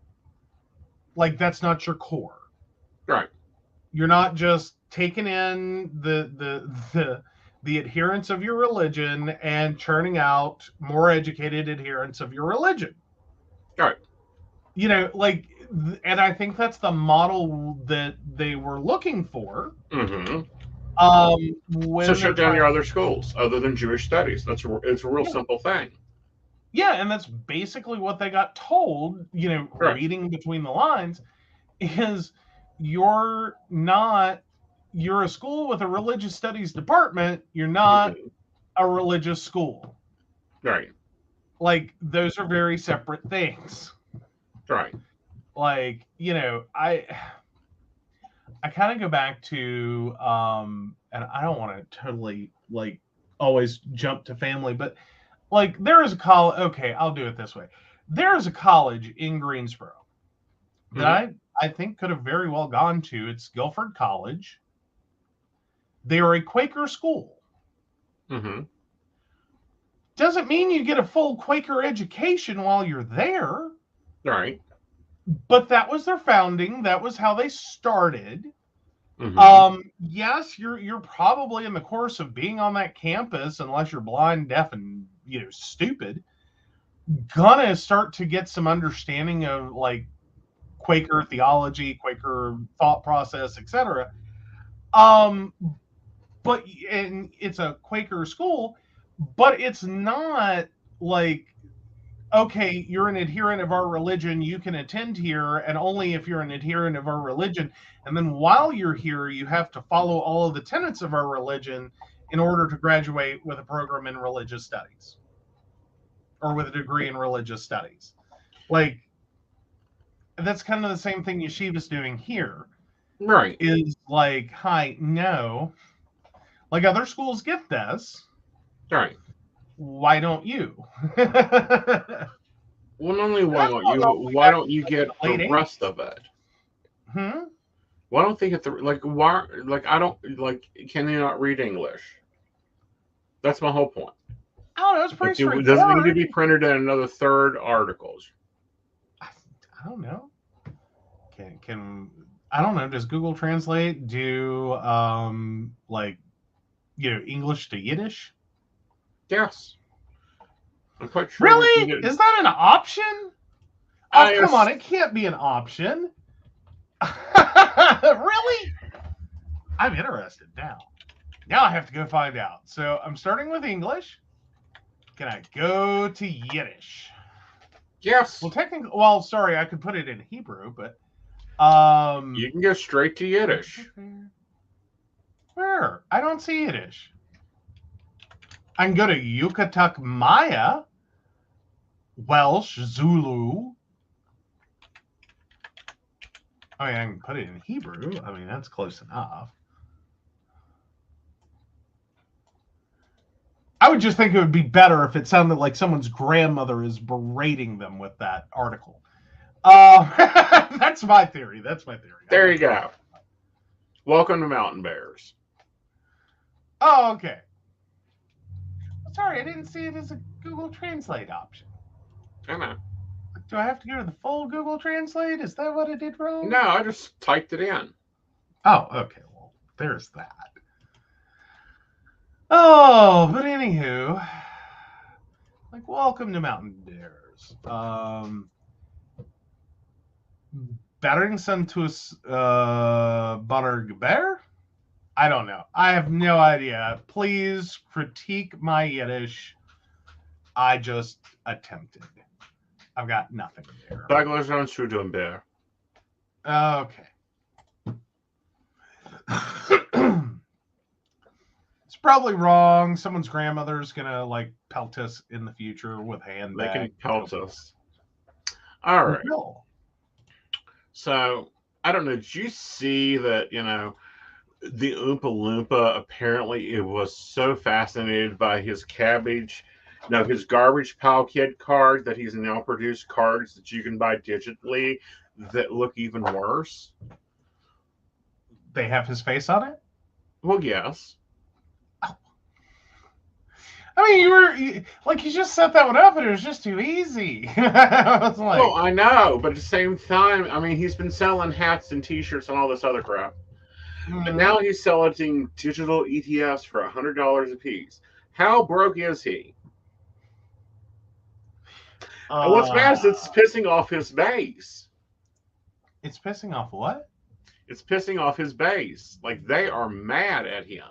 Like, that's not your core. Right. You're not just taking in the adherents of your religion and churning out more educated adherents of your religion. Right. Like, and I think that's the model that they were looking for. Mm-hmm. When So shut down your other schools other than Jewish studies. It's a real simple thing. Yeah, and that's basically what they got told, Right. reading between the lines, is you're a school with a religious studies department, you're not a religious school. Right. Like, those are very separate things. Right. Like, I kind of go back to, and I don't want to totally, like, always jump to family, but, like, there is a college, okay, I'll do it this way. There is a college in Greensboro that I think could have very well gone to. It's Guilford College. They are a Quaker school. Mm-hmm. Doesn't mean you get a full Quaker education while you're there. Right. But that was their founding. That was how they started. Mm-hmm. Yes, you're probably in the course of being on that campus, unless you're blind, deaf, and stupid, gonna start to get some understanding of, like, Quaker theology, Quaker thought process, etc. But and it's a Quaker school, but it's not like, okay, you're an adherent of our religion, you can attend here, and only if you're an adherent of our religion. And then while you're here, you have to follow all of the tenets of our religion in order to graduate with a program in religious studies or with a degree in religious studies. Like, that's kind of the same thing Yeshiva's doing here. Right. Is like, hi, no. Like, other schools get this. Right. Why don't you? Well, not only why don't you get the rest of it? Why don't they get I don't, can they not read English? That's my whole point. I don't know, it's pretty straightforward. Does it need to be printed in another third articles? I don't know. Can I don't know, does Google Translate do English to Yiddish? Yes. I'm quite sure. Really? Is that an option? Oh, come on, it can't be an option. Really? I'm interested now. Now I have to go find out. So I'm starting with English. Can I go to Yiddish? Yes. Well, sorry, I could put it in Hebrew, but you can go straight to Yiddish. Where? I don't see Yiddish. I can go to Yucatec Maya. Welsh, Zulu. I mean, I can put it in Hebrew. I mean, that's close enough. I would just think it would be better if it sounded like someone's grandmother is berating them with that article. That's my theory. There you go. Welcome to Mountain Bears. Oh, okay. Sorry, I didn't see it as a Google Translate option. I know. Do I have to go to the full Google Translate? Is that what I did wrong? No, I just typed it in. Oh, okay. Well, there's that. Oh, but anywho, like, welcome to Mountain Bears. Berringsentus Bannergeber? I don't know. I have no idea. Please critique my Yiddish. I just attempted. I've got nothing there. Baglajan Schudenbeer. Okay. It's probably wrong. Someone's grandmother's gonna like pelt us in the future with handbags. They can pelt us. All right. No. So I don't know. Did you see that? The Oompa Loompa apparently it was so fascinated by his his garbage pile kid card that he's now produced cards that you can buy digitally that look even worse. They have his face on it? Well, yes. I mean, you just set that one up and it was just too easy. I was like, Well, I know, but at the same time, I mean, he's been selling hats and T-shirts and all this other crap. But now he's selling digital ETFs for $100 a piece. How broke is he? And what's bad is it's pissing off his base. It's pissing off what? It's pissing off his base. Like, they are mad at him.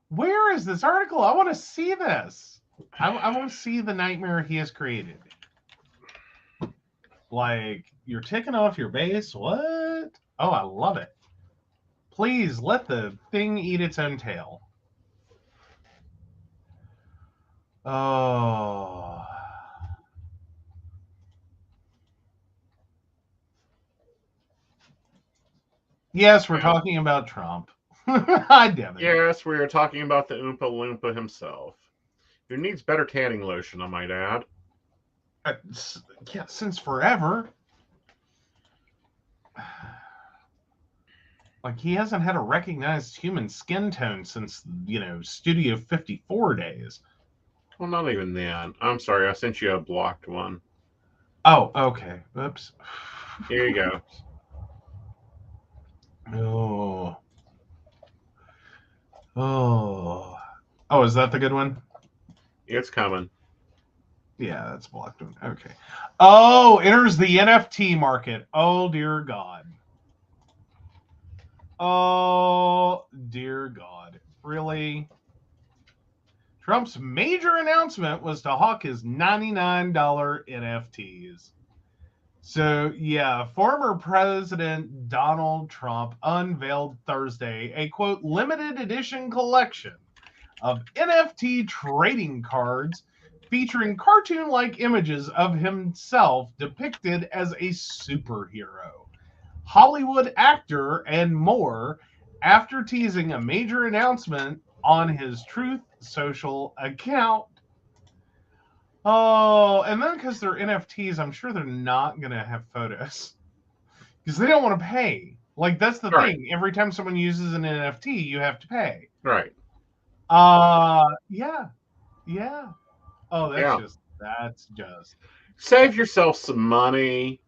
Where is this article? I want to see this. I want to see the nightmare he has created. Like, you're ticking off your base? What? Oh, I love it. Please let the thing eat its own tail. Oh. Yes, we're talking about Trump. Hi, Devin. Yes, we are talking about the Oompa Loompa himself, who needs better tanning lotion, I might add. Yeah, since forever. Like, he hasn't had a recognized human skin tone since, Studio 54 days. Well, not even then. I'm sorry, I sent you a blocked one. Oh, okay. Oops. Here you go. Oh, is that the good one? It's coming. Yeah, that's blocked one. Okay. Oh, enters the NFT market. Oh, dear God. Oh, dear God. Really? Trump's major announcement was to hawk his $99 NFTs. So, yeah, former President Donald Trump unveiled Thursday a, quote, limited edition collection of NFT trading cards featuring cartoon-like images of himself depicted as a superhero, Hollywood actor, and more, after teasing a major announcement on his Truth Social account. Oh, and then because they're NFTs, I'm sure they're not going to have photos because they don't want to pay. Like, that's the thing. Every time someone uses an NFT, you have to pay. Right. Yeah. Oh, that's just save yourself some money.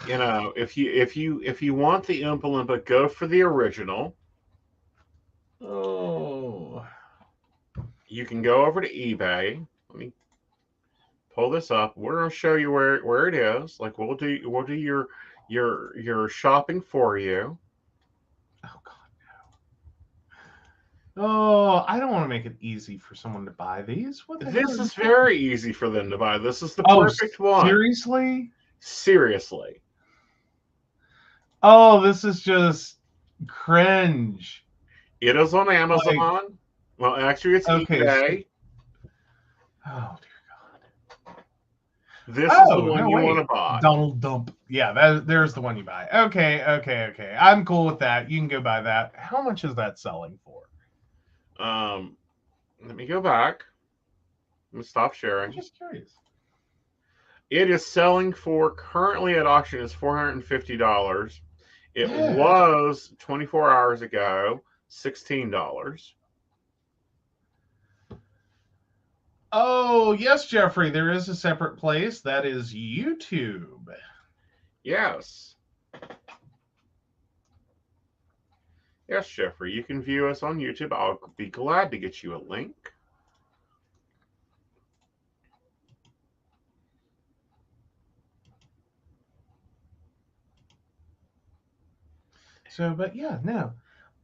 If you want the Oompa Loompa, go for the original. Oh. You can go over to eBay. Let me pull this up. We're gonna show you where it is. Like, we'll do your shopping for you. Oh God, no. Oh, I don't want to make it easy for someone to buy these. This is very easy for them to buy. This is the perfect one. Seriously? Seriously. Oh, this is just cringe. It is on Amazon. Well, actually, it's eBay. Oh, dear God. This is the Oh, one no, you wait. want to buy. Donald Dump. Yeah, there's the one you buy. Okay. I'm cool with that. You can go buy that. How much is that selling for? Let me go back. Let me stop I'm sharing. just curious. It is selling for, currently at auction, is $450. It Yeah. was 24 hours ago $16. Oh, yes, Jeffrey, there is a separate place. That is YouTube. Yes. Yes, Jeffrey, you can view us on YouTube. I'll be glad to get you a link. So, but yeah, no.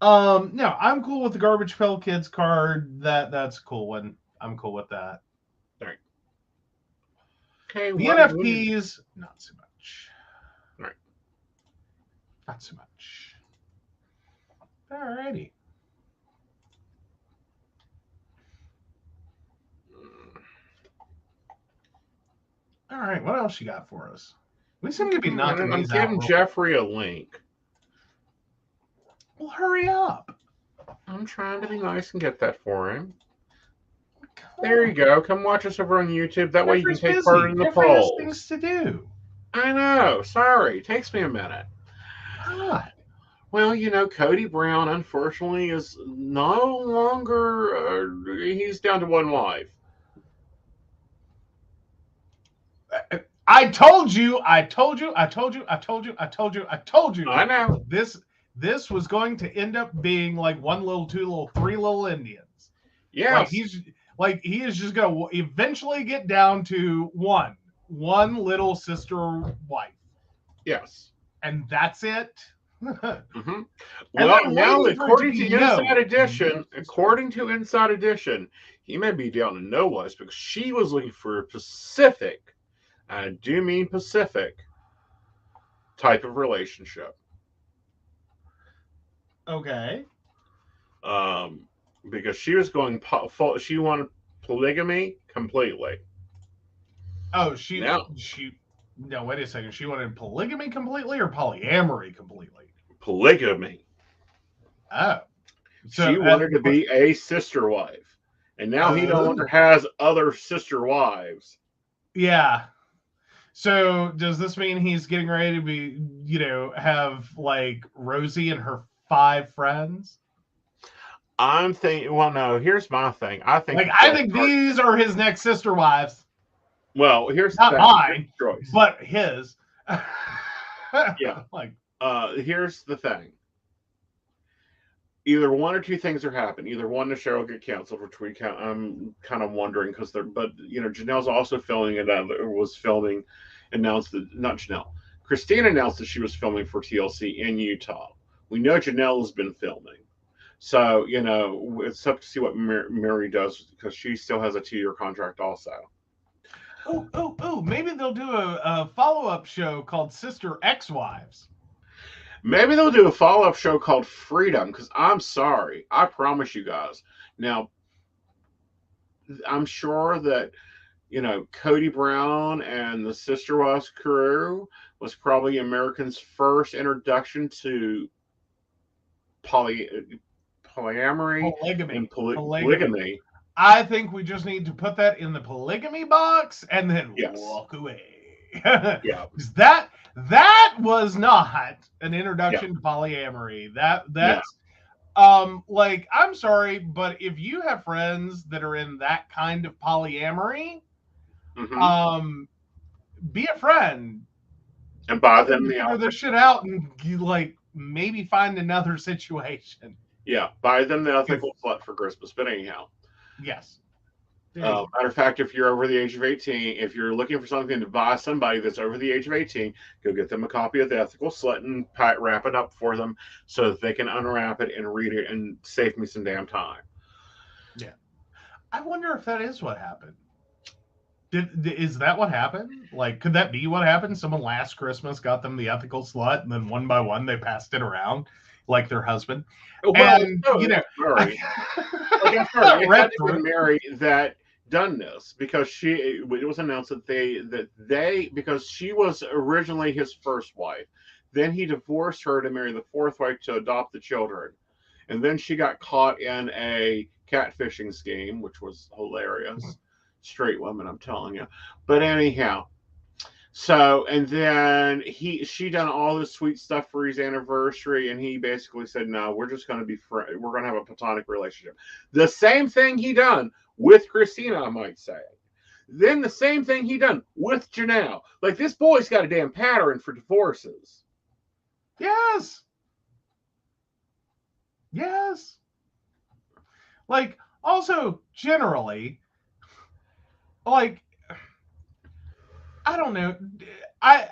No, I'm cool with the Garbage Pail Kids card. That's a cool one. I'm cool with that. All right. Okay, The NFTs, not so much. All right. Not so much. Alrighty. All right, what else you got for us? We seem to be knocking I'm these out. giving Jeffrey a link. Well, hurry up. I'm trying to be nice and get that for him. There you go. Come watch us over on YouTube. That way you can take part in the Jeffrey has polls. things to do. I know. Sorry. It takes me a minute. God. Well, Cody Brown, unfortunately, is no longer, he's down to one wife. I told you. I know. This was going to end up being like one little, two little, three little Indians. Yeah. He is just going to eventually get down to one little sister wife. Yes. And that's it. Mm-hmm. Well, now according to Inside Edition, he may be down to no wives because she was looking for a Pacific, I do mean Pacific, type of relationship. Okay. Because she was she wanted polygamy completely. Oh, no, wait a second. She wanted polygamy completely or polyamory completely? Polygamy. Oh. So she wanted to be a sister wife. And now he no longer has other sister wives. Yeah. So does this mean he's getting ready to be, have like Rosie and her 5 friends? I'm thinking, well, no, here's my thing. I think these are his next sister wives. Well, here's not mine, choice, but his. Yeah. Here's the thing. Either one or two things are happening. Either one, the show will get canceled, which I'm kind of wondering because Janelle's also filming it. Was filming, announced that not Janelle. Christine announced that she was filming for TLC in Utah. We know Janelle has been filming. So, it's up to see what Mary does because she still has a 2-year contract also. Oh, maybe they'll do a follow-up show called Sister Ex-Wives. Maybe they'll do a follow-up show called Freedom because I'm sorry. I promise you guys. Now, I'm sure that, Cody Brown and the Sister Wives crew was probably Americans' first introduction to polyamory and polygamy. I think we just need to put that in the polygamy box and then walk away. Yeah. That was not an introduction to polyamory. That's I'm sorry, but if you have friends that are in that kind of polyamory, be a friend and buy them figure this shit out and maybe find another situation. Yeah, buy them the ethical slut for Christmas. But anyhow, yes. Matter of fact, if you're over the age of 18, if you're looking for something to buy somebody that's over the age of 18, go get them a copy of the Ethical Slut and wrap it up for them so that they can unwrap it and read it and save me some damn time. Yeah. I wonder if that is what happened. Is that what happened? Could that be what happened? Someone last Christmas got them the Ethical Slut, and then one by one they passed it around like their husband. Well, and Mary, Mary that done this because it was announced that they because she was originally his first wife. Then he divorced her to marry the fourth wife to adopt the children. And then she got caught in a catfishing scheme, which was hilarious. Straight women, I'm telling you. But anyhow, so and then she done all this sweet stuff for his anniversary, and he basically said, "No, we're just going to be friends. We're going to have a platonic relationship." The same thing he done with Christina, I might say. Then the same thing he done with Janelle. Like, this boy's got a damn pattern for divorces. Yes. Yes. Like, also, generally, like, I don't know. I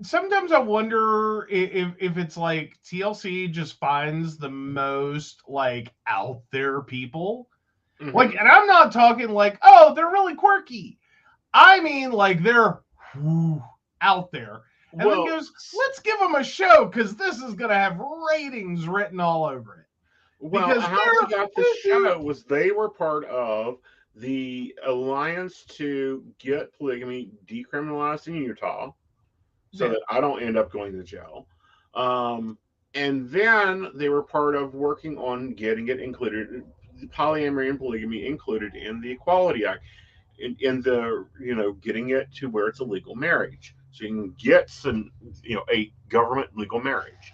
sometimes I wonder if it's like TLC just finds the most like out there people. Mhm. Like, and I'm not talking like, oh, they're really quirky. I mean, like, they're out there. And then goes, let's give them a show because this is going to have ratings written all over it. Well, Because how they got the show was they were part of the alliance to get polygamy decriminalized in Utah, so that I don't end up going to jail. And then they were part of working on getting it included, polyamory and polygamy included in the Equality Act, in the, getting it to where it's a legal marriage, so you can get some, a government legal marriage.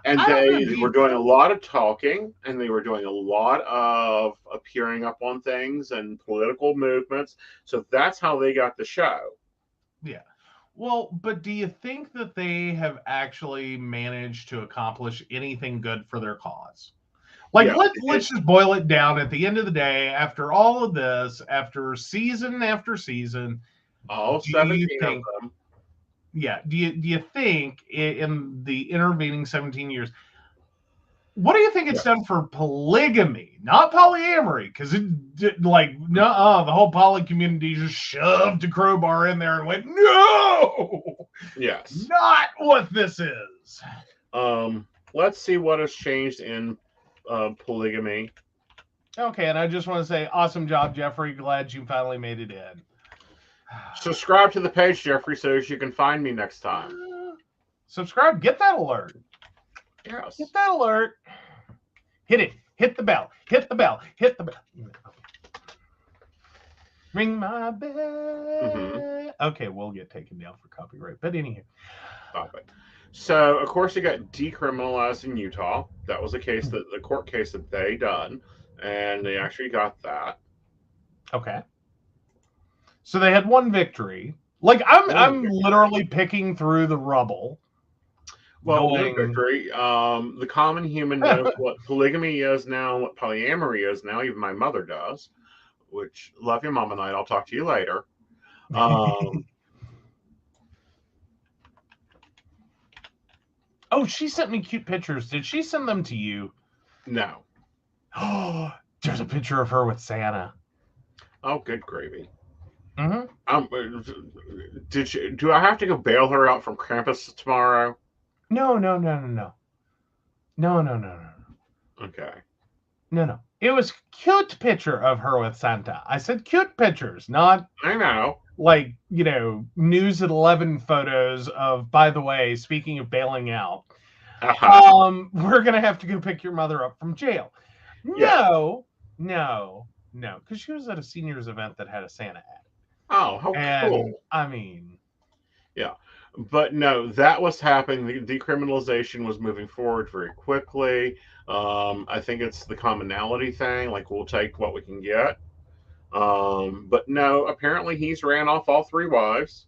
And they were doing a lot of talking, and they were doing a lot of appearing up on things and political movements. So that's how they got the show. Yeah. Well, but do you think that they have actually managed to accomplish anything good for their cause? Like, Yeah, let's just boil it down. At the end of the day, after all of this, after season after season, all 17 of them. Yeah. Do you think in the intervening 17 years, what do you think it's done for polygamy, not polyamory? Because the whole poly community just shoved a crowbar in there and went, no, yes, not what this is. Let's see what has changed in polygamy. Okay, and I just want to say, awesome job, Jeffrey. Glad you finally made it in. Subscribe to the page, Jeffrey, so you can find me next time. Subscribe. Get that alert. Yes. Get that alert. Hit it. Hit the bell. Hit the bell. Hit the bell. Ring my bell. Mm-hmm. Okay, we'll get taken down for copyright. But anyhow. Stop it. So, of course, it got decriminalized in Utah. That was a case that the court case that they done, and they actually got that. Okay. So they had one victory. Like, I'm literally picking through the rubble. Well, one victory. The common human knows what polygamy is now and what polyamory is now. Even my mother does. Which, love you, Mama Night. I'll talk to you later. Oh, she sent me cute pictures. Did she send them to you? No. Oh, there's a picture of her with Santa. Oh, good gravy. Mm-hmm. Do I have to go bail her out from Krampus tomorrow? No. Okay. No. It was cute picture of her with Santa. I said cute pictures, not... I know. Like, News at 11 photos of, by the way, speaking of bailing out, we're going to have to go pick your mother up from jail. Yeah. No, because she was at a seniors event that had a Santa at it. Oh, how cool. I mean... Yeah. But no, that was happening. The decriminalization was moving forward very quickly. I think it's the commonality thing. Like, we'll take what we can get. But no, apparently he's ran off all three wives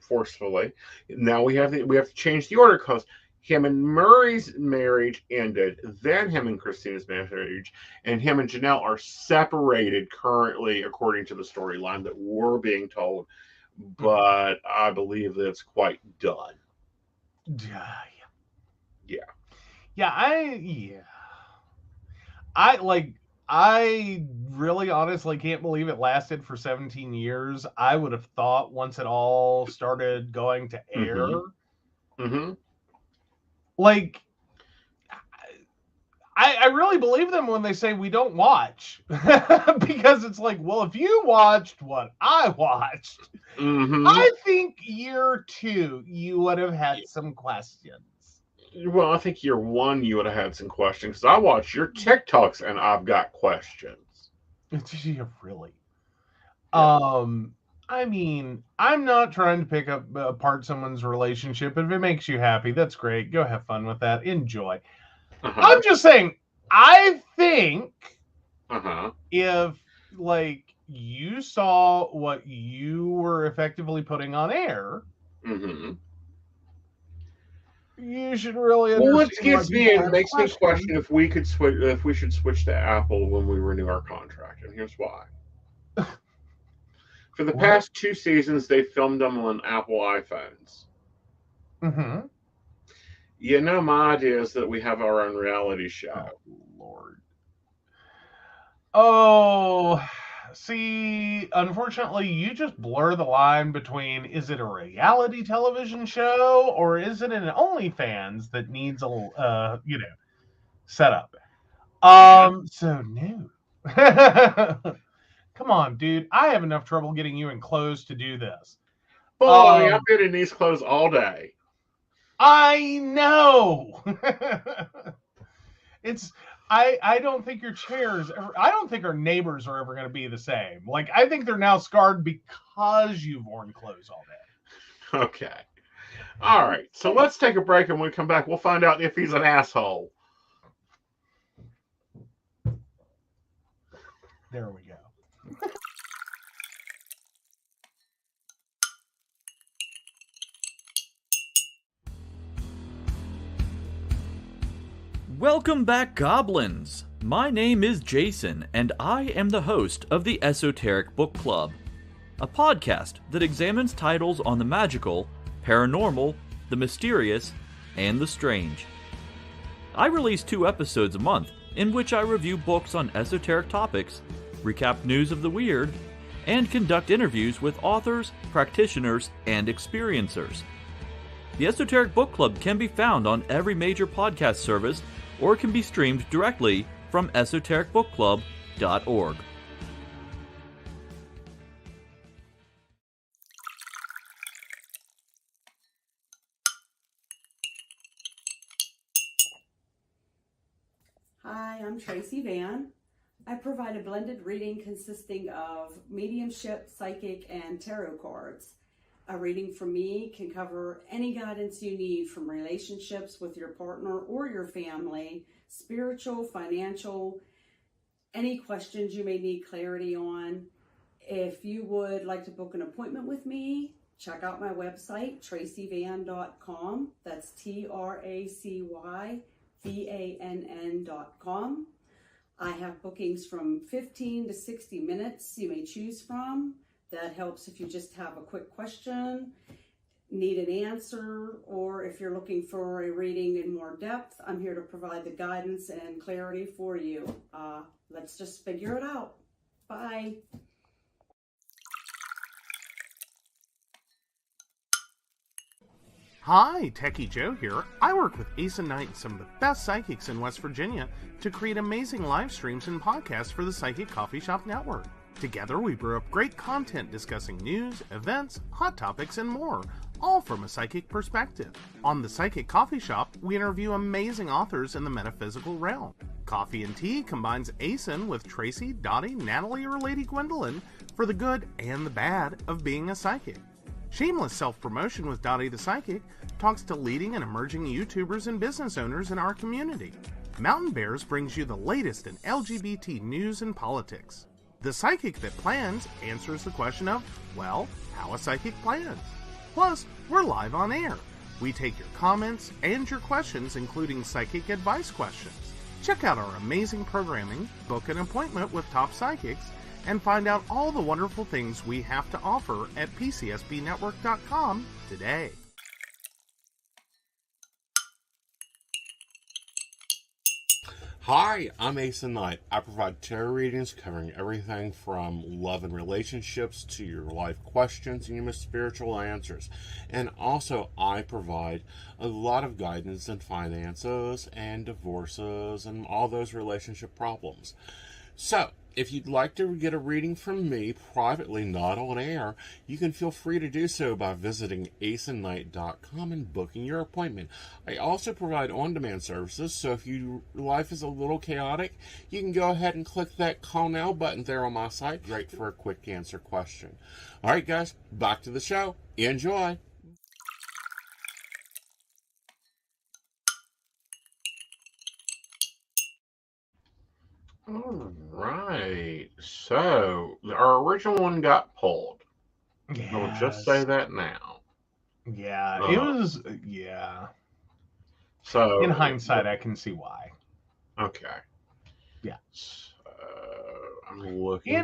forcefully. Now we have to change the order because him and Murray's marriage ended, then him and Christina's marriage, and him and Janelle are separated currently, according to the storyline that we're being told. But I believe that it's quite done. I really honestly can't believe it lasted for 17 years. I would have thought once it all started going to air, Mm-hmm. like, I really believe them when they say we don't watch. Because it's like, well, if you watched what I watched, I think year 2, you would have had some questions. Well, I think year 1, you would have had some questions. Because I watch your TikToks and I've got questions. Really? Yeah. I mean, I'm not trying to pick up apart someone's relationship. If it makes you happy, that's great. Go have fun with that. Enjoy. I'm just saying, I think if, like, you saw what you were effectively putting on air, you should really understand. Well, what gives me, it makes me question if we should switch to Apple when we renew our contract, and here's why. For the past 2 seasons, they filmed them on Apple iPhones. You know, my idea is that we have our own reality show. Oh, Lord. Oh, see, unfortunately, you just blur the line between, is it a reality television show or is it an OnlyFans that needs a, setup? So no. Come on, dude. I have enough trouble getting you in clothes to do this. Boy, I've been in these clothes all day. I know. I don't think your chairs, I don't think our neighbors are ever going to be the same. Like, I think they're now scarred because you've worn clothes all day. Okay. All right. So let's take a break, and when we come back, we'll find out if he's an asshole. There we go. Welcome back, Goblins! My name is Jason, and I am the host of the Esoteric Book Club, a podcast that examines titles on the magical, paranormal, the mysterious, and the strange. I release 2 episodes a month, in which I review books on esoteric topics, recap news of the weird, and conduct interviews with authors, practitioners, and experiencers. The Esoteric Book Club can be found on every major podcast service, or can be streamed directly from esotericbookclub.org. Hi, I'm Tracy Van. I provide a blended reading consisting of mediumship, psychic, and tarot cards. A reading from me can cover any guidance you need from relationships with your partner or your family, spiritual, financial, any questions you may need clarity on. If you would like to book an appointment with me, check out my website, tracyvan.com. That's TracyVann.com. I have bookings from 15 to 60 minutes you may choose from. That helps if you just have a quick question, need an answer, or if you're looking for a reading in more depth, I'm here to provide the guidance and clarity for you. Let's just figure it out. Bye. Hi, Techie Joe here. I work with Aeson and some of the best psychics in West Virginia to create amazing live streams and podcasts for the Psychic Coffee Shop Network. Together, we brew up great content discussing news, events, hot topics, and more, all from a psychic perspective. On the Psychic Coffee Shop, we interview amazing authors in the metaphysical realm. Coffee and Tea combines Aeson with Tracy, Dottie, Natalie, or Lady Gwendolyn for the good and the bad of being a psychic. Shameless Self-Promotion with Dottie the Psychic talks to leading and emerging YouTubers and business owners in our community. Mountain Bears brings you the latest in LGBT news and politics. The Psychic That Plans answers the question of, well, how a psychic plans. Plus, we're live on air. We take your comments and your questions, including psychic advice questions. Check out our amazing programming, book an appointment with top psychics, and find out all the wonderful things we have to offer at PCSBnetwork.com today. Hi, I'm Aeson Knight. I provide tarot readings covering everything from love and relationships to your life questions and your most spiritual answers. And also, I provide a lot of guidance in finances and divorces and all those relationship problems. So, if you'd like to get a reading from me privately, not on air, you can feel free to do so by visiting aesonnight.com and booking your appointment. I also provide on-demand services, so if your life is a little chaotic, you can go ahead and click that call now button there on my site. Great for a quick answer question. All right, guys, back to the show. Enjoy. All right. So our original one got pulled. I'll just say that now. Yeah, it was. Yeah. So In hindsight, I can see why. Okay. Yeah. I'm looking.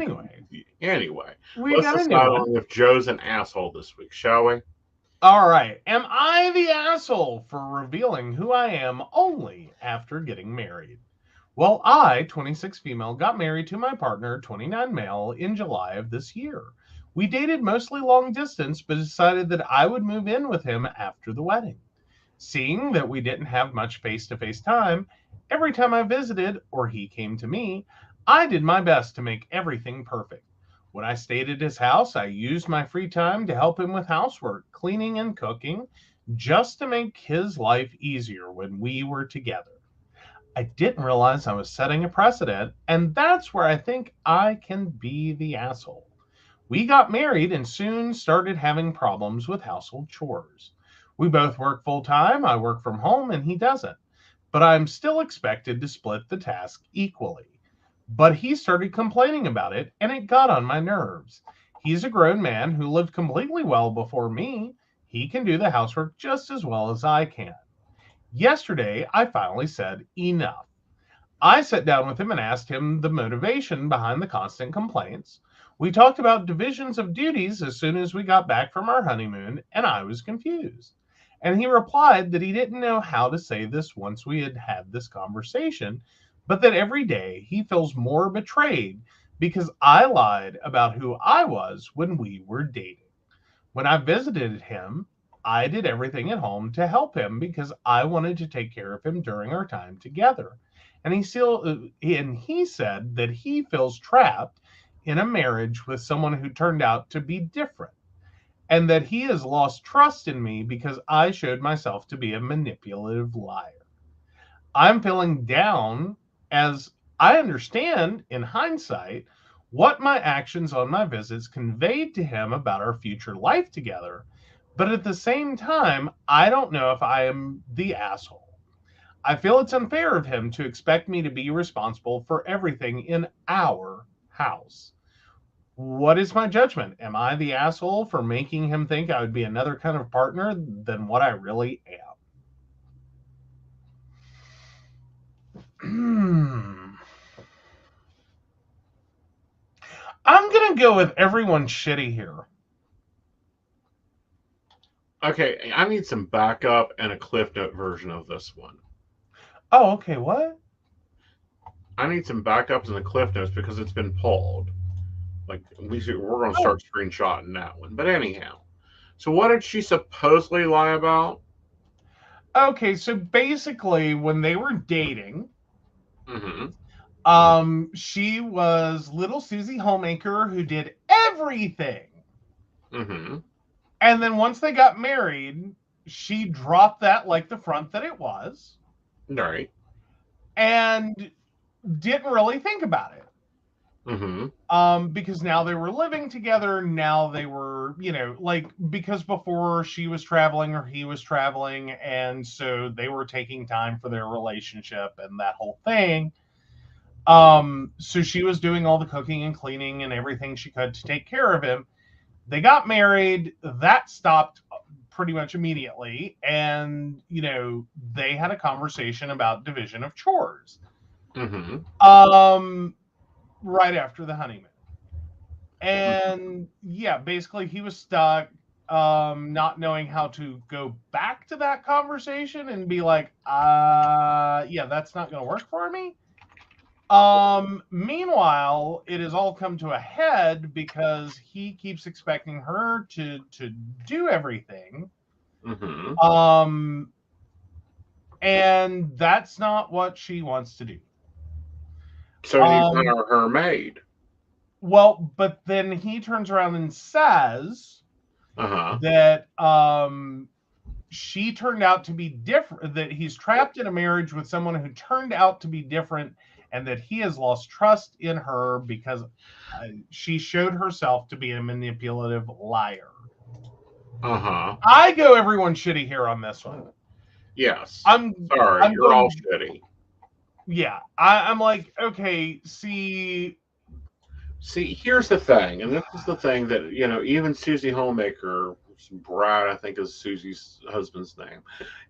Anyway, we let's got a decide new one. on if Joe's an asshole this week, shall we? All right. Am I the asshole for revealing who I am only after getting married? Well, I, 26 female, got married to my partner, 29 male, in July of this year. We dated mostly long distance, but decided that I would move in with him after the wedding. Seeing that we didn't have much face-to-face time, every time I visited or he came to me, I did my best to make everything perfect. When I stayed at his house, I used my free time to help him with housework, cleaning, and cooking, just to make his life easier when we were together. I didn't realize I was setting a precedent, and that's where I think I can be the asshole. We got married and soon started having problems with household chores. We both work full time. I work from home and he doesn't, but I'm still expected to split the task equally. But he started complaining about it and it got on my nerves. He's a grown man who lived completely well before me. He can do the housework just as well as I can. Yesterday, I finally said enough. I sat down with him and asked him the motivation behind the constant complaints. We talked about divisions of duties as soon as we got back from our honeymoon, and I was confused. And he replied that he didn't know how to say this once we had had this conversation, but that every day he feels more betrayed because I lied about who I was when we were dating. When I visited him, I did everything at home to help him because I wanted to take care of him during our time together. And he said that he feels trapped in a marriage with someone who turned out to be different, and that he has lost trust in me because I showed myself to be a manipulative liar. I'm feeling down as I understand in hindsight what my actions on my visits conveyed to him about our future life together. But at the same time, I don't know if I am the asshole. I feel it's unfair of him to expect me to be responsible for everything in our house. What is my judgment? Am I the asshole for making him think I would be another kind of partner than what I really am? I'm going to go with everyone's shitty here. Okay, I need some backup and a Cliff Note version of this one. Oh, okay, what? I need some backups and the Cliff Notes because it's been pulled. Like, we're going to start screenshotting that one. But anyhow, so what did she supposedly lie about? Okay, so basically, when they were dating, she was little Susie Homemaker who did everything. And then once they got married, she dropped that like the front that it was. Right. And didn't really think about it. Because now they were living together. Now they were, because before she was traveling or he was traveling. And so they were taking time for their relationship and that whole thing. So she was doing all the cooking and cleaning and everything she could to take care of him. They got married. That stopped pretty much immediately. And, they had a conversation about division of chores. Right after the honeymoon. And yeah, basically he was stuck, not knowing how to go back to that conversation and be like, yeah, that's not going to work for me. Meanwhile, it has all come to a head because he keeps expecting her to do everything. Mm-hmm. And that's not what she wants to do. So he needs to hire her maid. Well, but then he turns around and says that she turned out to be different, that he's trapped in a marriage with someone who turned out to be different, and that he has lost trust in her because she showed herself to be a manipulative liar. I go everyone shitty here on this one. Yes. I'm sorry. You're all shitty. Yeah. I'm like, okay, see, here's the thing, and this is the thing that, even Susie Homemaker, Brad, I think is Susie's husband's name,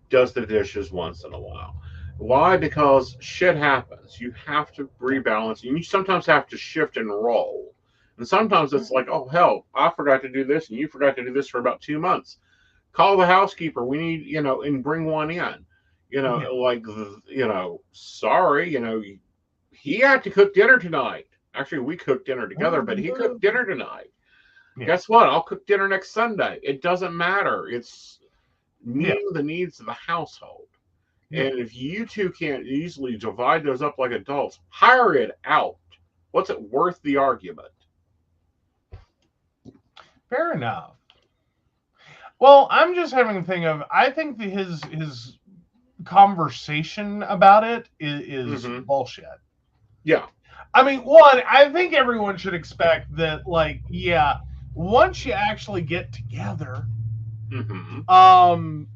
does the dishes once in a while. Why? Because shit happens. You have to rebalance. You sometimes have to shift and roll. And sometimes it's like, oh, hell, I forgot to do this, and you forgot to do this for about 2 months. Call the housekeeper. We need, and bring one in. Sorry, he had to cook dinner tonight. Actually, we cooked dinner together, but he cooked dinner tonight. Yeah. Guess what? I'll cook dinner next Sunday. It doesn't matter. It's meeting the needs of the household. Yeah. And if you two can't easily divide those up like adults, hire it out. What's it worth the argument? Fair enough. Well, I'm just having a thing of, I think that his conversation about it is bullshit. Yeah. I mean, one, I think everyone should expect that, like, once you actually get together,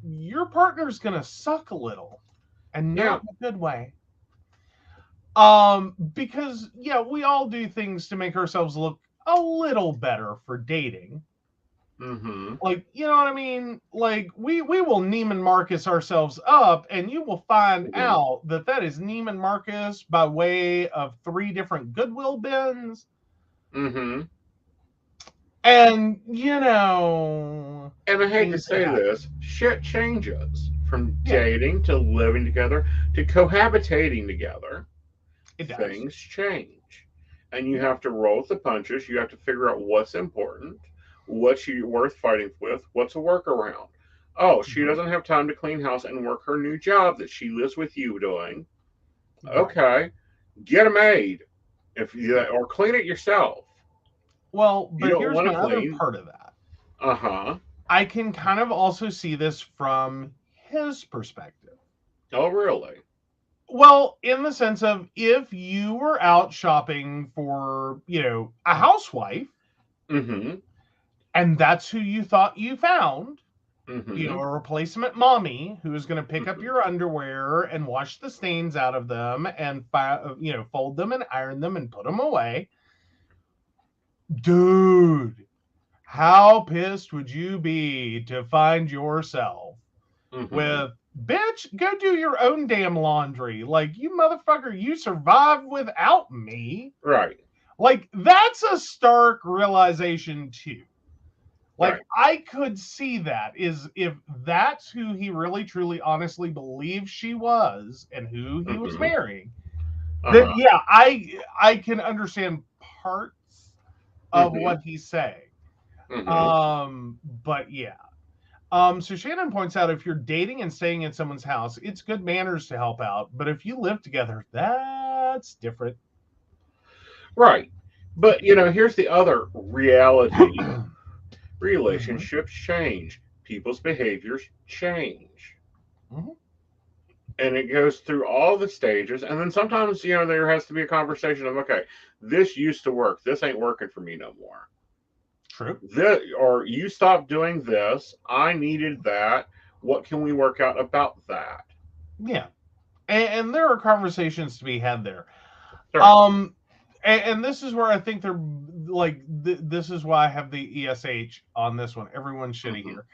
your partner's gonna suck a little, and not in a good way. Because we all do things to make ourselves look a little better for dating. Like, you know what I mean? Like, we will Neiman Marcus ourselves up, and you will find out that is Neiman Marcus by way of 3 different Goodwill bins. And, and I hate to say this, shit changes from dating to living together to cohabitating together. Things change. And you have to roll with the punches. You have to figure out what's important. What's she worth fighting with? What's a workaround? Oh, she doesn't have time to clean house and work her new job that she lives with you doing. Okay, get a maid, or clean it yourself. Well, but here's my other part of that. I can kind of also see this from his perspective. Oh, really? Well, in the sense of, if you were out shopping for, a housewife. And that's who you thought you found, a replacement mommy who is going to pick up your underwear and wash the stains out of them and, fold them and iron them and put them away. Dude, how pissed would you be to find yourself with, bitch, go do your own damn laundry. Like, you motherfucker, you survived without me. Right. Like, that's a stark realization, too. Like, I could see that, is if that's who he really, truly, honestly believes she was and who he was marrying, then, I can understand parts of what he's saying. But, so Shannon points out, if you're dating and staying in someone's house, it's good manners to help out. But if you live together, that's different. Right. But, here's the other reality. Relationships change. People's behaviors change. And it goes through all the stages. And then sometimes, there has to be a conversation of, okay, this used to work. This ain't working for me no more. True. Or you stopped doing this. I needed that. What can we work out about that? Yeah. And there are conversations to be had there. Sure. And this is where I think they're like, this is why I have the ESH on this one. Everyone's shitty here.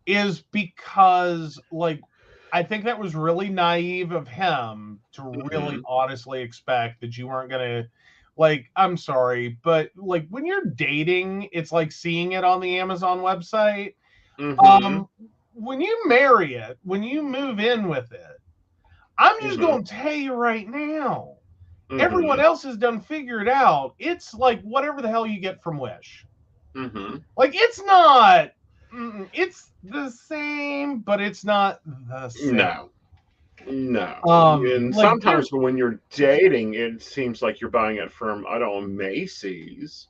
Is because, like, I think that was really naive of him to really honestly expect that you weren't going to, like, I'm sorry, but, like, when you're dating, it's like seeing it on the Amazon website. When you marry it, when you move in with it, I'm just going to tell you right now, Everyone else is done figured out. It's like whatever the hell you get from Wish. Like, it's not, it's the same, but it's not the same. No. And Like, sometimes when you're dating, it seems like you're buying it from, I don't know, Macy's.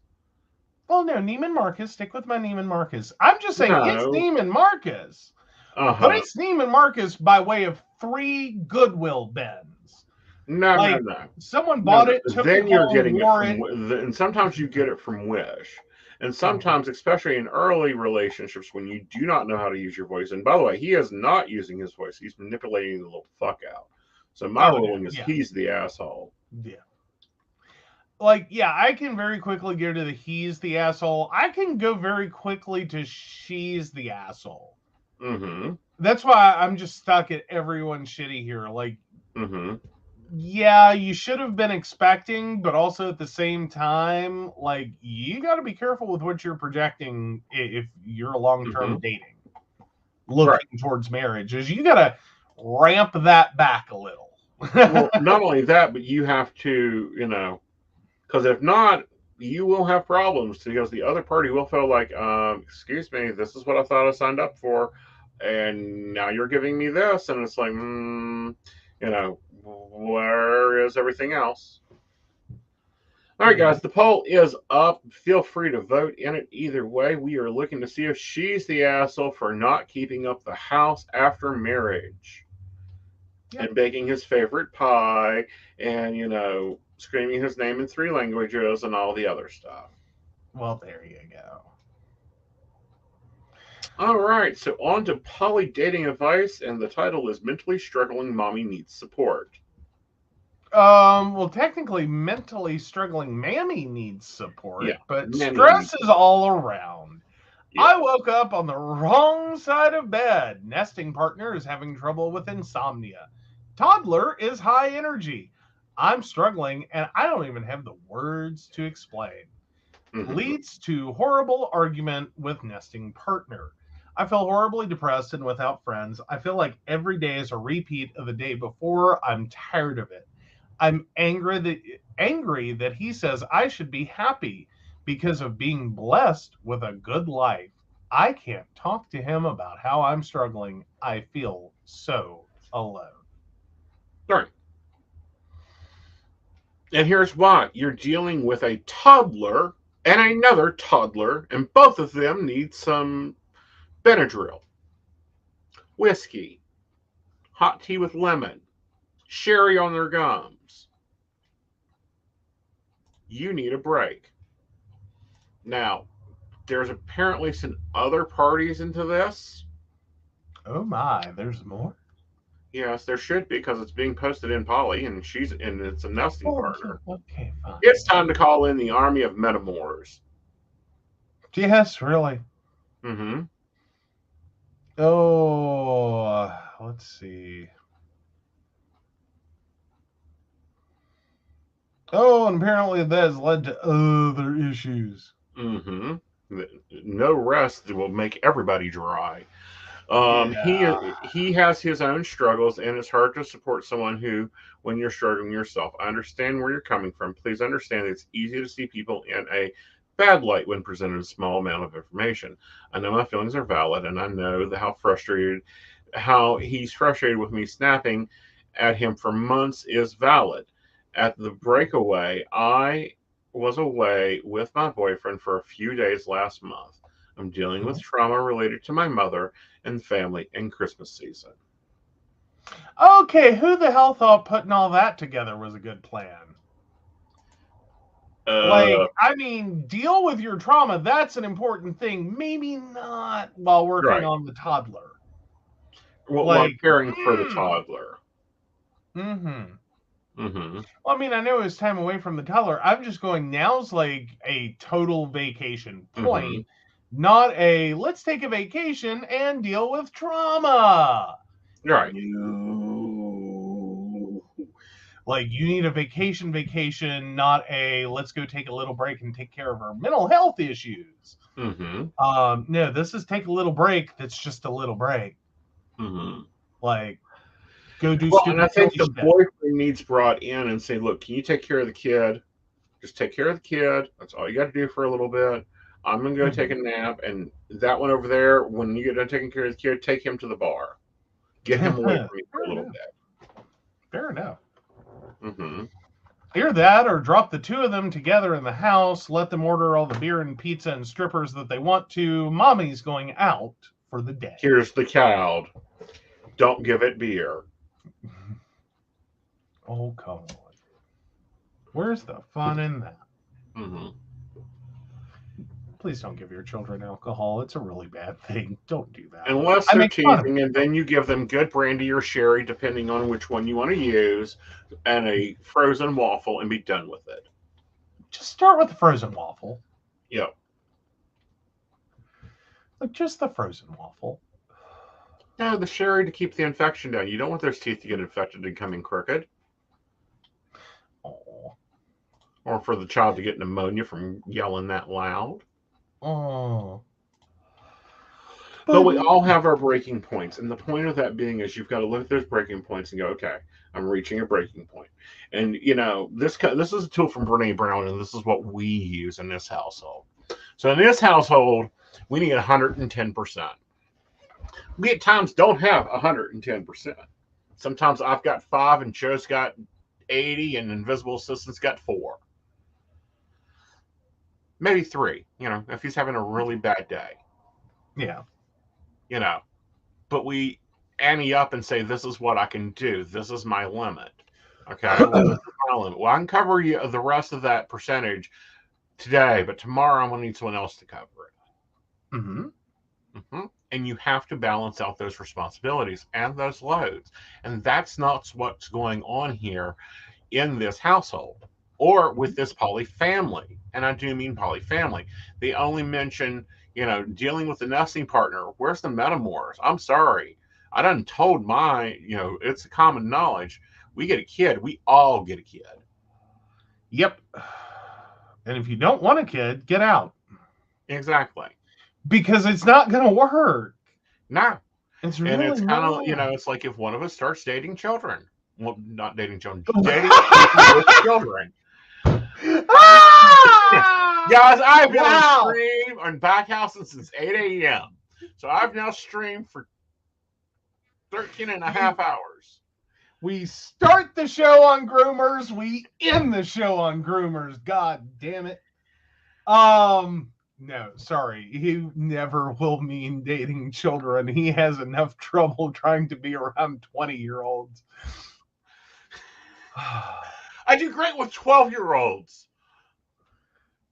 Well, no, Neiman Marcus. Stick with my Neiman Marcus. I'm just saying it's No. Neiman Marcus. But it's Neiman Marcus by way of 3 Goodwill bins. No. Someone bought it, took then it you're home, getting wore it from, and sometimes you get it from Wish. And sometimes, especially in early relationships, when you do not know how to use your voice, and by the way, he is not using his voice, he's manipulating the little fuck out. So my ruling is he's the asshole. Yeah. Like, yeah, I can very quickly go to the he's the asshole. I can go very quickly to she's the asshole. That's why I'm just stuck at everyone's shitty here. Like, yeah, you should have been expecting, but also at the same time, like, you got to be careful with what you're projecting if you're long-term dating, looking towards marriage. Is you got to ramp that back a little. Well, not only that, but you have to, because if not, you will have problems because the other party will feel like, excuse me, this is what I thought I signed up for, and now you're giving me this, and it's like, where is everything else? All right, guys, the poll is up. Feel free to vote in it either way. We are looking to see if she's the asshole for not keeping up the house after marriage and baking his favorite pie and, screaming his name in 3 languages and all the other stuff. Well, there you go. All right, so on to poly dating advice, and the title is Mentally Struggling Mommy Needs Support. Well, technically, mentally struggling mammy needs support, but stress is all around. I woke up on the wrong side of bed. Nesting partner is having trouble with insomnia. Toddler is high energy. I'm struggling, and I don't even have the words to explain. Leads to horrible argument with nesting partner. I feel horribly depressed and without friends. I feel like every day is a repeat of the day before. I'm tired of it. I'm angry that he says I should be happy because of being blessed with a good life. I can't talk to him about how I'm struggling. I feel so alone. All right. And here's why. You're dealing with a toddler and another toddler, and both of them need some Benadryl, whiskey, hot tea with lemon, sherry on their gums. You need a break. Now, there's apparently some other parties into this. Oh my, there's more? Yes, there should be, because it's being posted in Poly, and it's a nesting partner. Okay, fine. It's time to call in the army of metamors. Yes, really. Oh, let's see. Oh, and apparently that has led to other issues. No rest will make everybody dry. He has his own struggles, and it's hard to support someone who, when you're struggling yourself. I understand where you're coming from. Please understand it's easy to see people in a bad light when presented a small amount of information. I know my feelings are valid, and I know how he's frustrated with me snapping at him for months is valid. At the breakaway, I was away with my boyfriend for a few days last month. I'm dealing with trauma related to my mother and family and Christmas season. Okay, who the hell thought putting all that together was a good plan? Deal with your trauma. That's an important thing. Maybe not while working on the toddler. Well, while caring for the toddler. Well, I know it's time away from the toddler. I'm just going, now's like a total vacation point, not a let's take a vacation and deal with trauma. Right. Like, you need a vacation, not a let's go take a little break and take care of our mental health issues. No, this is take a little break that's just a little break. Like, go do Well, and I stupid think silly the shit. boyfriend needs brought in and say, look, can you take care of the kid? Just take care of the kid. That's all you got to do for a little bit. I'm going to go take a nap. And that one over there, when you get done taking care of the kid, take him to the bar. Get him away from you for a little bit. Fair enough. Mm-hmm. Either that or drop the two of them together in the house, let them order all the beer and pizza and strippers that they want to. Mommy's going out for the day. Here's the child. Don't give it beer. Oh, come on. Where's the fun in that? Mm-hmm. Please don't give your children alcohol. It's a really bad thing. Don't do that. Unless they're teething, and then you give them good brandy or sherry, depending on which one you want to use, and a frozen waffle, and be done with it. Just start with the frozen waffle. Yep. Like just the frozen waffle. No, the sherry to keep the infection down. You don't want those teeth to get infected and come in crooked. Oh. Or for the child to get pneumonia from yelling that loud. Oh. But we all have our breaking points. And the point of that being is you've got to look at those breaking points and go, okay, I'm reaching a breaking point. And, you know, this is a tool from Brene Brown, and this is what we use in this household. So in this household, we need 110%. We at times don't have 110%. Sometimes I've got 5 and Joe's got 80 and Invisible Assistant's got 4. Maybe 3, you know, if he's having a really bad day. Yeah. You know, but we ante up and say, this is what I can do. This is my limit. Okay. Well, this is my limit. Well, I can cover you the rest of that percentage today, but tomorrow I'm going to need someone else to cover it. Mm-hmm. Mm-hmm. And you have to balance out those responsibilities and those loads. And that's not what's going on here in this household or with this polyfamily. And I do mean polyfamily. They only mention, you know, dealing with the nesting partner. Where's the metamors? I'm sorry. I done told my, you know, it's a common knowledge. We get a kid. We all get a kid. Yep. And if you don't want a kid, get out. Exactly. Because it's not going to work. No. It's really and it's kind of, not. you know, it's like if one of us starts dating children. Well, not dating children. Dating with children. Ah! Guys, I've been on stream on Backhouses since 8 a.m. So I've now streamed for 13 and a half hours. We start the show on groomers. We end the show on groomers. God damn it. No, sorry. He never will mean dating children. He has enough trouble trying to be around 20-year-olds. I do great with 12-year-olds.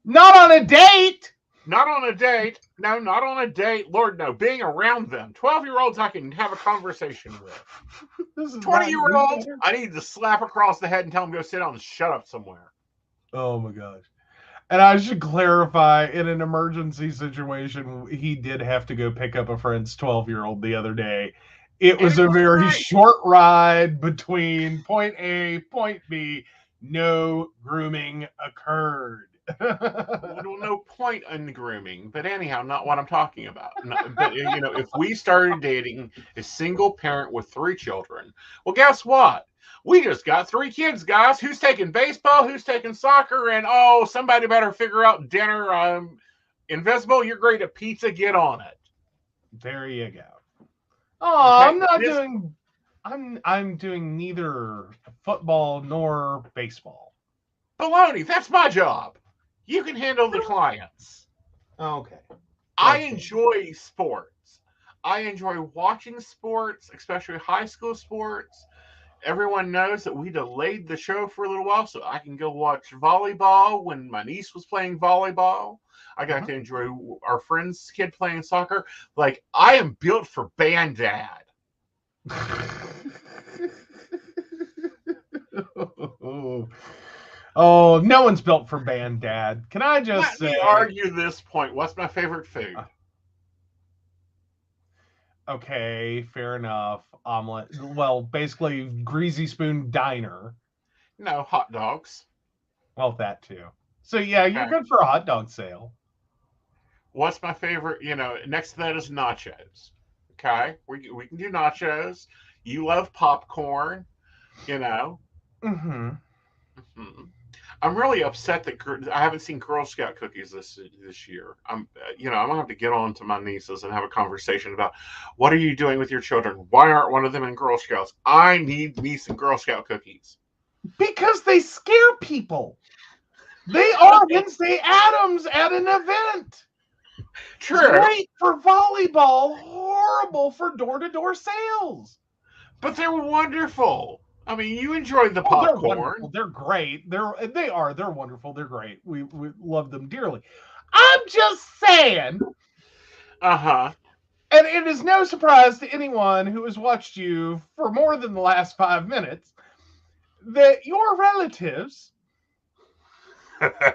Not on a date. Not on a date. No, not on a date. Lord, no. Being around them. 12-year-olds I can have a conversation with. 20-year-olds, I need to slap across the head and tell them to go sit down and shut up somewhere. Oh, my gosh. And I should clarify, in an emergency situation, he did have to go pick up a friend's 12-year-old the other day. It was a very short ride between point A, point B. No grooming occurred. Well, no point in the grooming, but anyhow, not what I'm talking about. No, but, you know, if we started dating a single parent with 3 children, well, guess what? We just got 3 kids, guys. Who's taking baseball? Who's taking soccer? And, oh, somebody better figure out dinner. Invisible, you're great at pizza. Get on it. There you go. Oh, okay. I'm doing neither football nor baseball. Baloney, that's my job. You can handle the clients. Okay. I enjoy sports. I enjoy watching sports, especially high school sports. Everyone knows that we delayed the show for a little while so I can go watch volleyball when my niece was playing volleyball. I got to enjoy our friend's kid playing soccer. Like, I am built for band dad. Oh, no one's built for band dad. Can I just Let me argue this point. What's my favorite food? Okay, fair enough. Omelet. Well, basically, Greasy Spoon Diner. No, hot dogs. Well, that too. So, yeah, you're good for a hot dog sale. What's my favorite? You know, next to that is nachos. Okay, we can do nachos. You love popcorn, you know. Mm-hmm. Mhm. I'm really upset that I haven't seen Girl Scout cookies this year. I'm gonna have to get on to my nieces and have a conversation about what are you doing with your children? Why aren't one of them in Girl Scouts? I need me some Girl Scout cookies. Because they scare people. They are Wednesday Addams at an event. True, Great for volleyball, horrible for door-to-door sales. but they're wonderful. I mean, you enjoyed the Oh, they're wonderful. popcorn. They're great. They're wonderful. They're great. We love them dearly. I'm just saying, Uh huh. and it is no surprise to anyone who has watched you for more than the last 5 minutes, that your relatives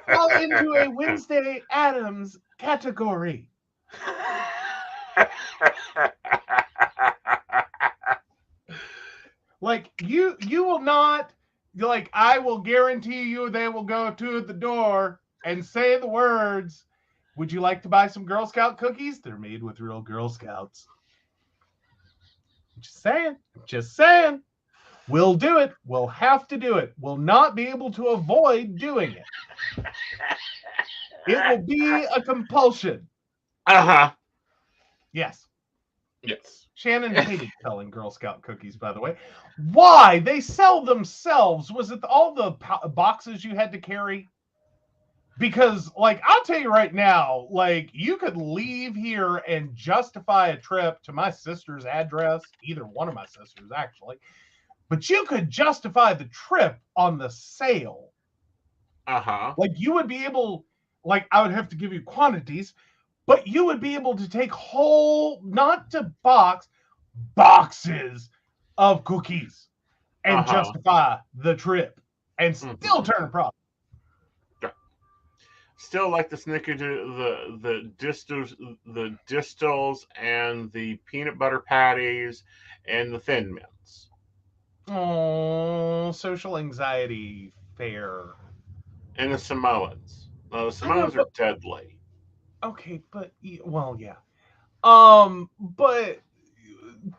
fall into a Wednesday Addams category. Like you will not, like, I will guarantee you they will go to the door and say the words, "Would you like to buy some Girl Scout cookies? They're made with real Girl Scouts." Just saying. We'll do it. We'll have to do it. We'll not be able to avoid doing it. It will be a compulsion. Uh-huh. Yes. Yes. Shannon hated selling Girl Scout cookies, by the way. Why? They sell themselves. Was it all the boxes you had to carry? Because, like, I'll tell you right now, like, you could leave here and justify a trip to my sister's address, either one of my sisters, actually, but you could justify the trip on the sale. Uh-huh. Like, you would be able, like, I would have to give you quantities, but you would be able to take whole, not to boxes of cookies and justify the trip and still turn a profit. Still like the snickerdoodle, the distils and the peanut butter patties and the thin mints. Oh, social anxiety fair. And the Samoans. No, the Samoans are deadly. Okay, but well, yeah. But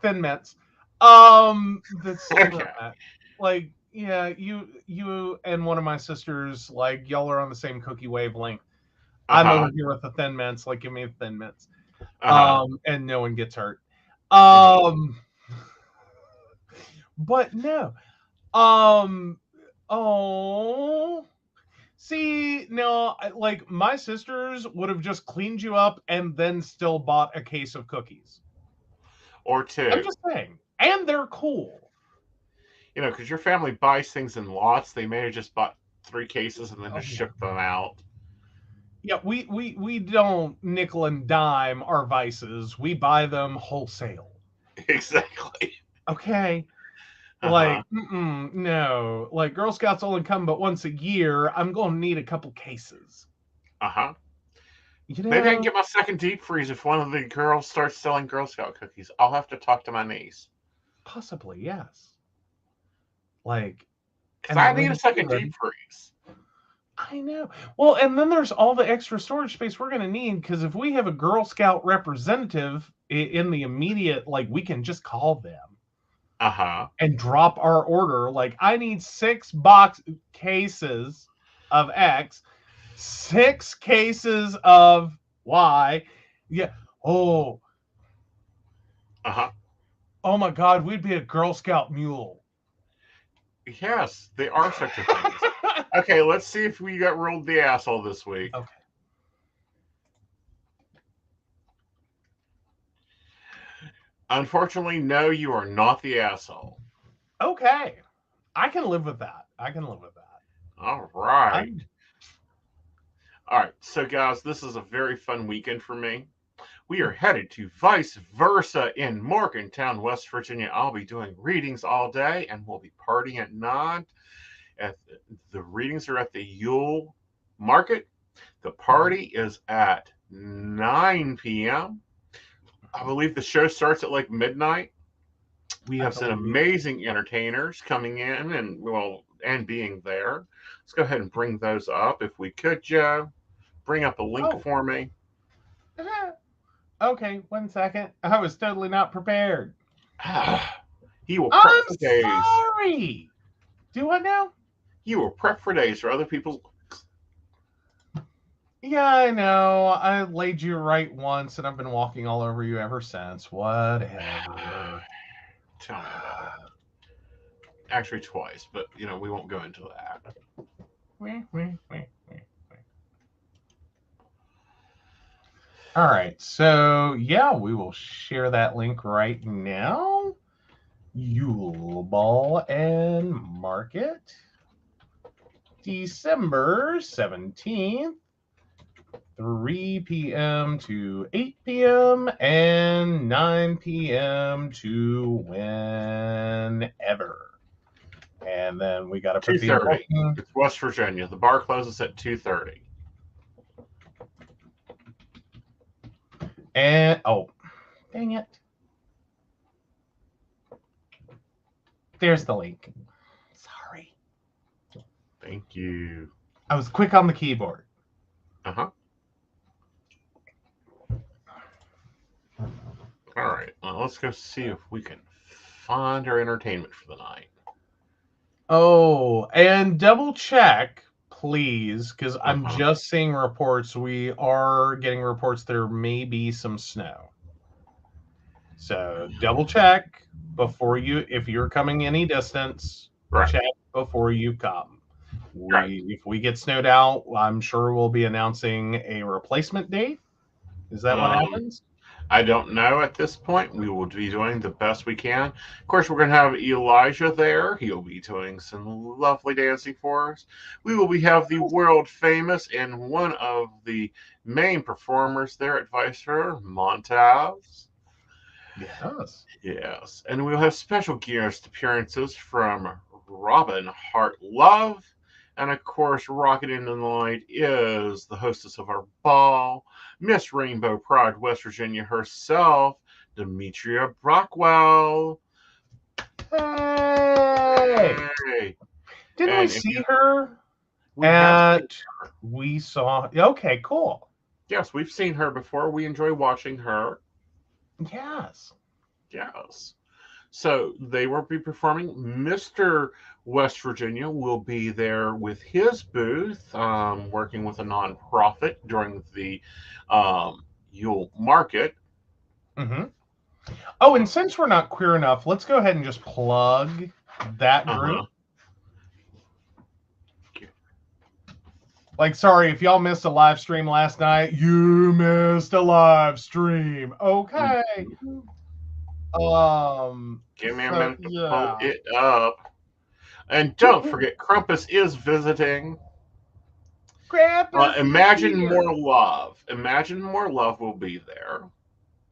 thin mints. That's Okay. like, yeah, you and one of my sisters, like, y'all are on the same cookie wavelength. I'm over here with the thin mints, like, give me the thin mints. And no one gets hurt. But no. Oh. See, no, like, my sisters would have just cleaned you up and then still bought a case of cookies. Or two. I'm just saying. And they're cool. You know, because your family buys things in lots. They may have just bought 3 cases and then just shipped them out. Yeah, we don't nickel and dime our vices. We buy them wholesale. Exactly. Okay. Like, no. Like, Girl Scouts only come but once a year. I'm going to need a couple cases. You know, maybe I can get my second deep freeze if one of the girls starts selling Girl Scout cookies. I'll have to talk to my niece. Possibly, yes. Like, because I need a second deep freeze. I know. Well, and then there's all the extra storage space we're going to need, because if we have a Girl Scout representative in the immediate, like, we can just call them. And drop our order. Like, I need 6 cases of X, 6 cases of Y. Yeah. Oh. Oh my God, we'd be a Girl Scout mule. Yes, they are such a thing. Okay, let's see if we got rolled the asshole this week. Okay. Unfortunately, no, you are not the asshole. Okay. I can live with that. All right. All right. So, guys, this is a very fun weekend for me. We are headed to Vice Versa in Morgantown, West Virginia. I'll be doing readings all day, and we'll be partying at night. The readings are at the Yule Market. The party is at 9 p.m. I believe the show starts at like midnight. We have some amazing entertainers coming in and being there. Let's go ahead and bring those up. If we could, Joe, bring up a link for me. Okay, 1 second. I was totally not prepared. He will prep I'm for days. sorry. Do what now? He will prep for days for other people's. Yeah, I know. I laid you right once, and I've been walking all over you ever since. Whatever. Tell me about it. Actually, twice, but we won't go into that. All right, so yeah, we will share that link right now. Yule Ball and Market, December 17th, 3 p.m. to 8 p.m. and 9 p.m. to whenever. And then we got to put the 2:30. It's West Virginia. The bar closes at 2:30. And oh, dang it. There's the link. Sorry. Thank you. I was quick on the keyboard. Uh-huh. All right. Well, let's go see if we can find our entertainment for the night. Oh, and double check, please, because I'm just seeing reports. We are getting reports there may be some snow. So double check before if you're coming any distance, check before you come. If we get snowed out, I'm sure we'll be announcing a replacement date. Is that what happens? I don't know at this point. We will be doing the best we can. Of course, we're going to have Elijah there. He'll be doing some lovely dancing for us. We will have the world famous and one of the main performers there at Vicer, Montaz. Yes. Yes. And we'll have special guest appearances from Robin Hart Love. And of course, rocking into the night is the hostess of our ball, Miss Rainbow Pride, West Virginia herself, Demetria Brockwell. Hey! Didn't we see her? We saw. Okay, cool. Yes, we've seen her before. We enjoy watching her. Yes. Yes. So they will be performing. Mr. West Virginia will be there with his booth, working with a nonprofit during the Yule Market. Mm-hmm. Oh, and since we're not queer enough, let's go ahead and just plug that group. Like, sorry, if y'all missed a live stream last night, you missed a live stream. Okay. Give me a minute to pull it up. And don't forget, Krampus is visiting. Krampus Imagine More Love. Imagine More Love will be there.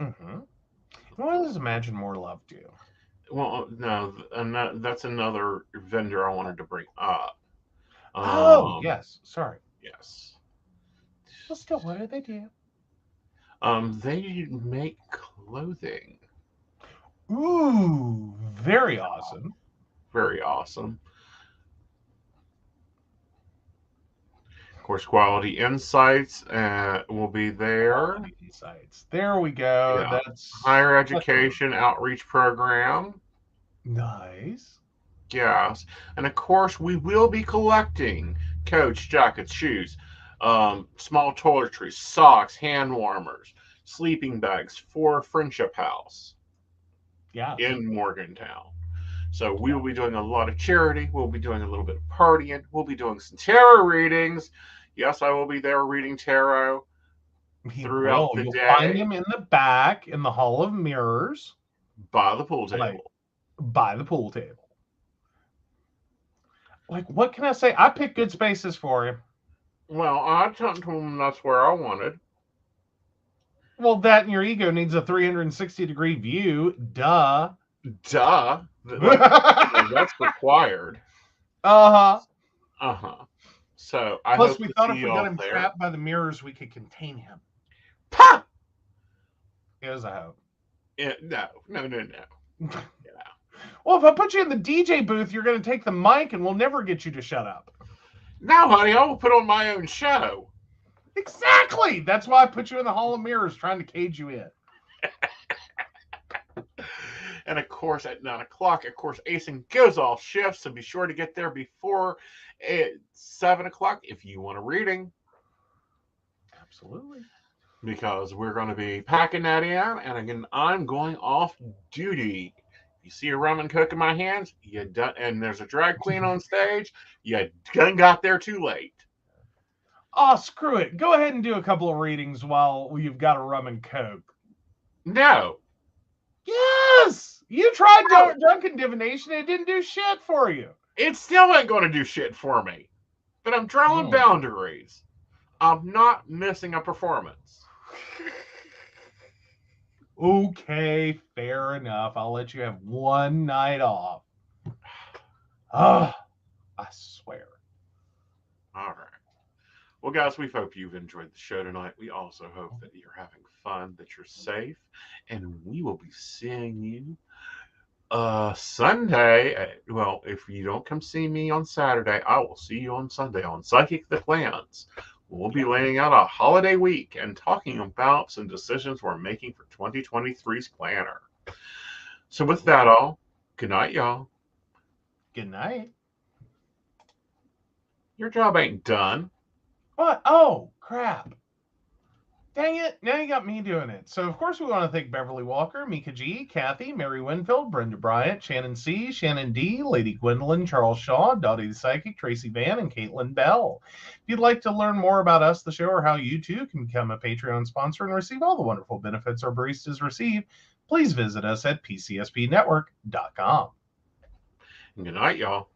Mm-hmm. What does Imagine More Love do? Well, no, that's another vendor I wanted to bring up. Yes. Sorry. Yes. Well, still, what do they do? They make clothing. Ooh, very awesome. Very awesome. Of course, Quality Insights will be there. Quality Insights. There we go. Yeah. That's Higher Education Outreach Program. Nice. Yes. And of course, we will be collecting coats, jackets, shoes, small toiletries, socks, hand warmers, sleeping bags for Friendship House. Yeah. In Morgantown. So we will be doing a lot of charity. We'll be doing a little bit of partying. We'll be doing some tarot readings. Yes, I will be there reading tarot throughout the day. You'll find him in the back in the Hall of Mirrors. By the pool table. By the pool table. Like, what can I say? I picked good spaces for him. Well, I told him that's where I wanted. Well, that and your ego needs a 360-degree view. Duh. That's required. Uh-huh. Uh-huh. So I Plus, hope we thought if we got him there. trapped by the mirrors, we could contain him. Pop! Here's a hope. No. Yeah. Well, if I put you in the DJ booth, you're going to take the mic, and we'll never get you to shut up. No, honey, I will put on my own show. Exactly. That's why I put you in the Hall of Mirrors, trying to cage you in. And of course, at 9 o'clock, of course, Aeson goes off shift, so be sure to get there before 7 o'clock if you want a reading. Absolutely. Because we're going to be packing that in, and again, I'm going off duty. You see a rum and coke in my hands, you done, and there's a drag queen on stage, you done got there too late. Oh, screw it. Go ahead and do a couple of readings while you've got a rum and coke. No. Yes! You tried drunken divination, it didn't do shit for you. It still ain't going to do shit for me. But I'm drawing boundaries. I'm not missing a performance. Okay, fair enough. I'll let you have one night off. I swear. All right. Well, guys, we hope you've enjoyed the show tonight. We also hope that you're having fun, that you're safe, and we will be seeing you Sunday. Well, if you don't come see me on Saturday, I will see you on Sunday on Psychic the Clans. We'll be laying out a holiday week and talking about some decisions we're making for 2023's planner. So with that all, good night, y'all. Good night. Your job ain't done. What? Oh, crap. Dang it. Now you got me doing it. So, of course, we want to thank Beverly Walker, Mika G, Kathy, Mary Winfield, Brenda Bryant, Shannon C, Shannon D, Lady Gwendolyn, Charles Shaw, Dottie the Psychic, Tracy Van, and Caitlin Bell. If you'd like to learn more about us, the show, or how you too can become a Patreon sponsor and receive all the wonderful benefits our baristas receive, please visit us at pcspnetwork.com. Good night, y'all.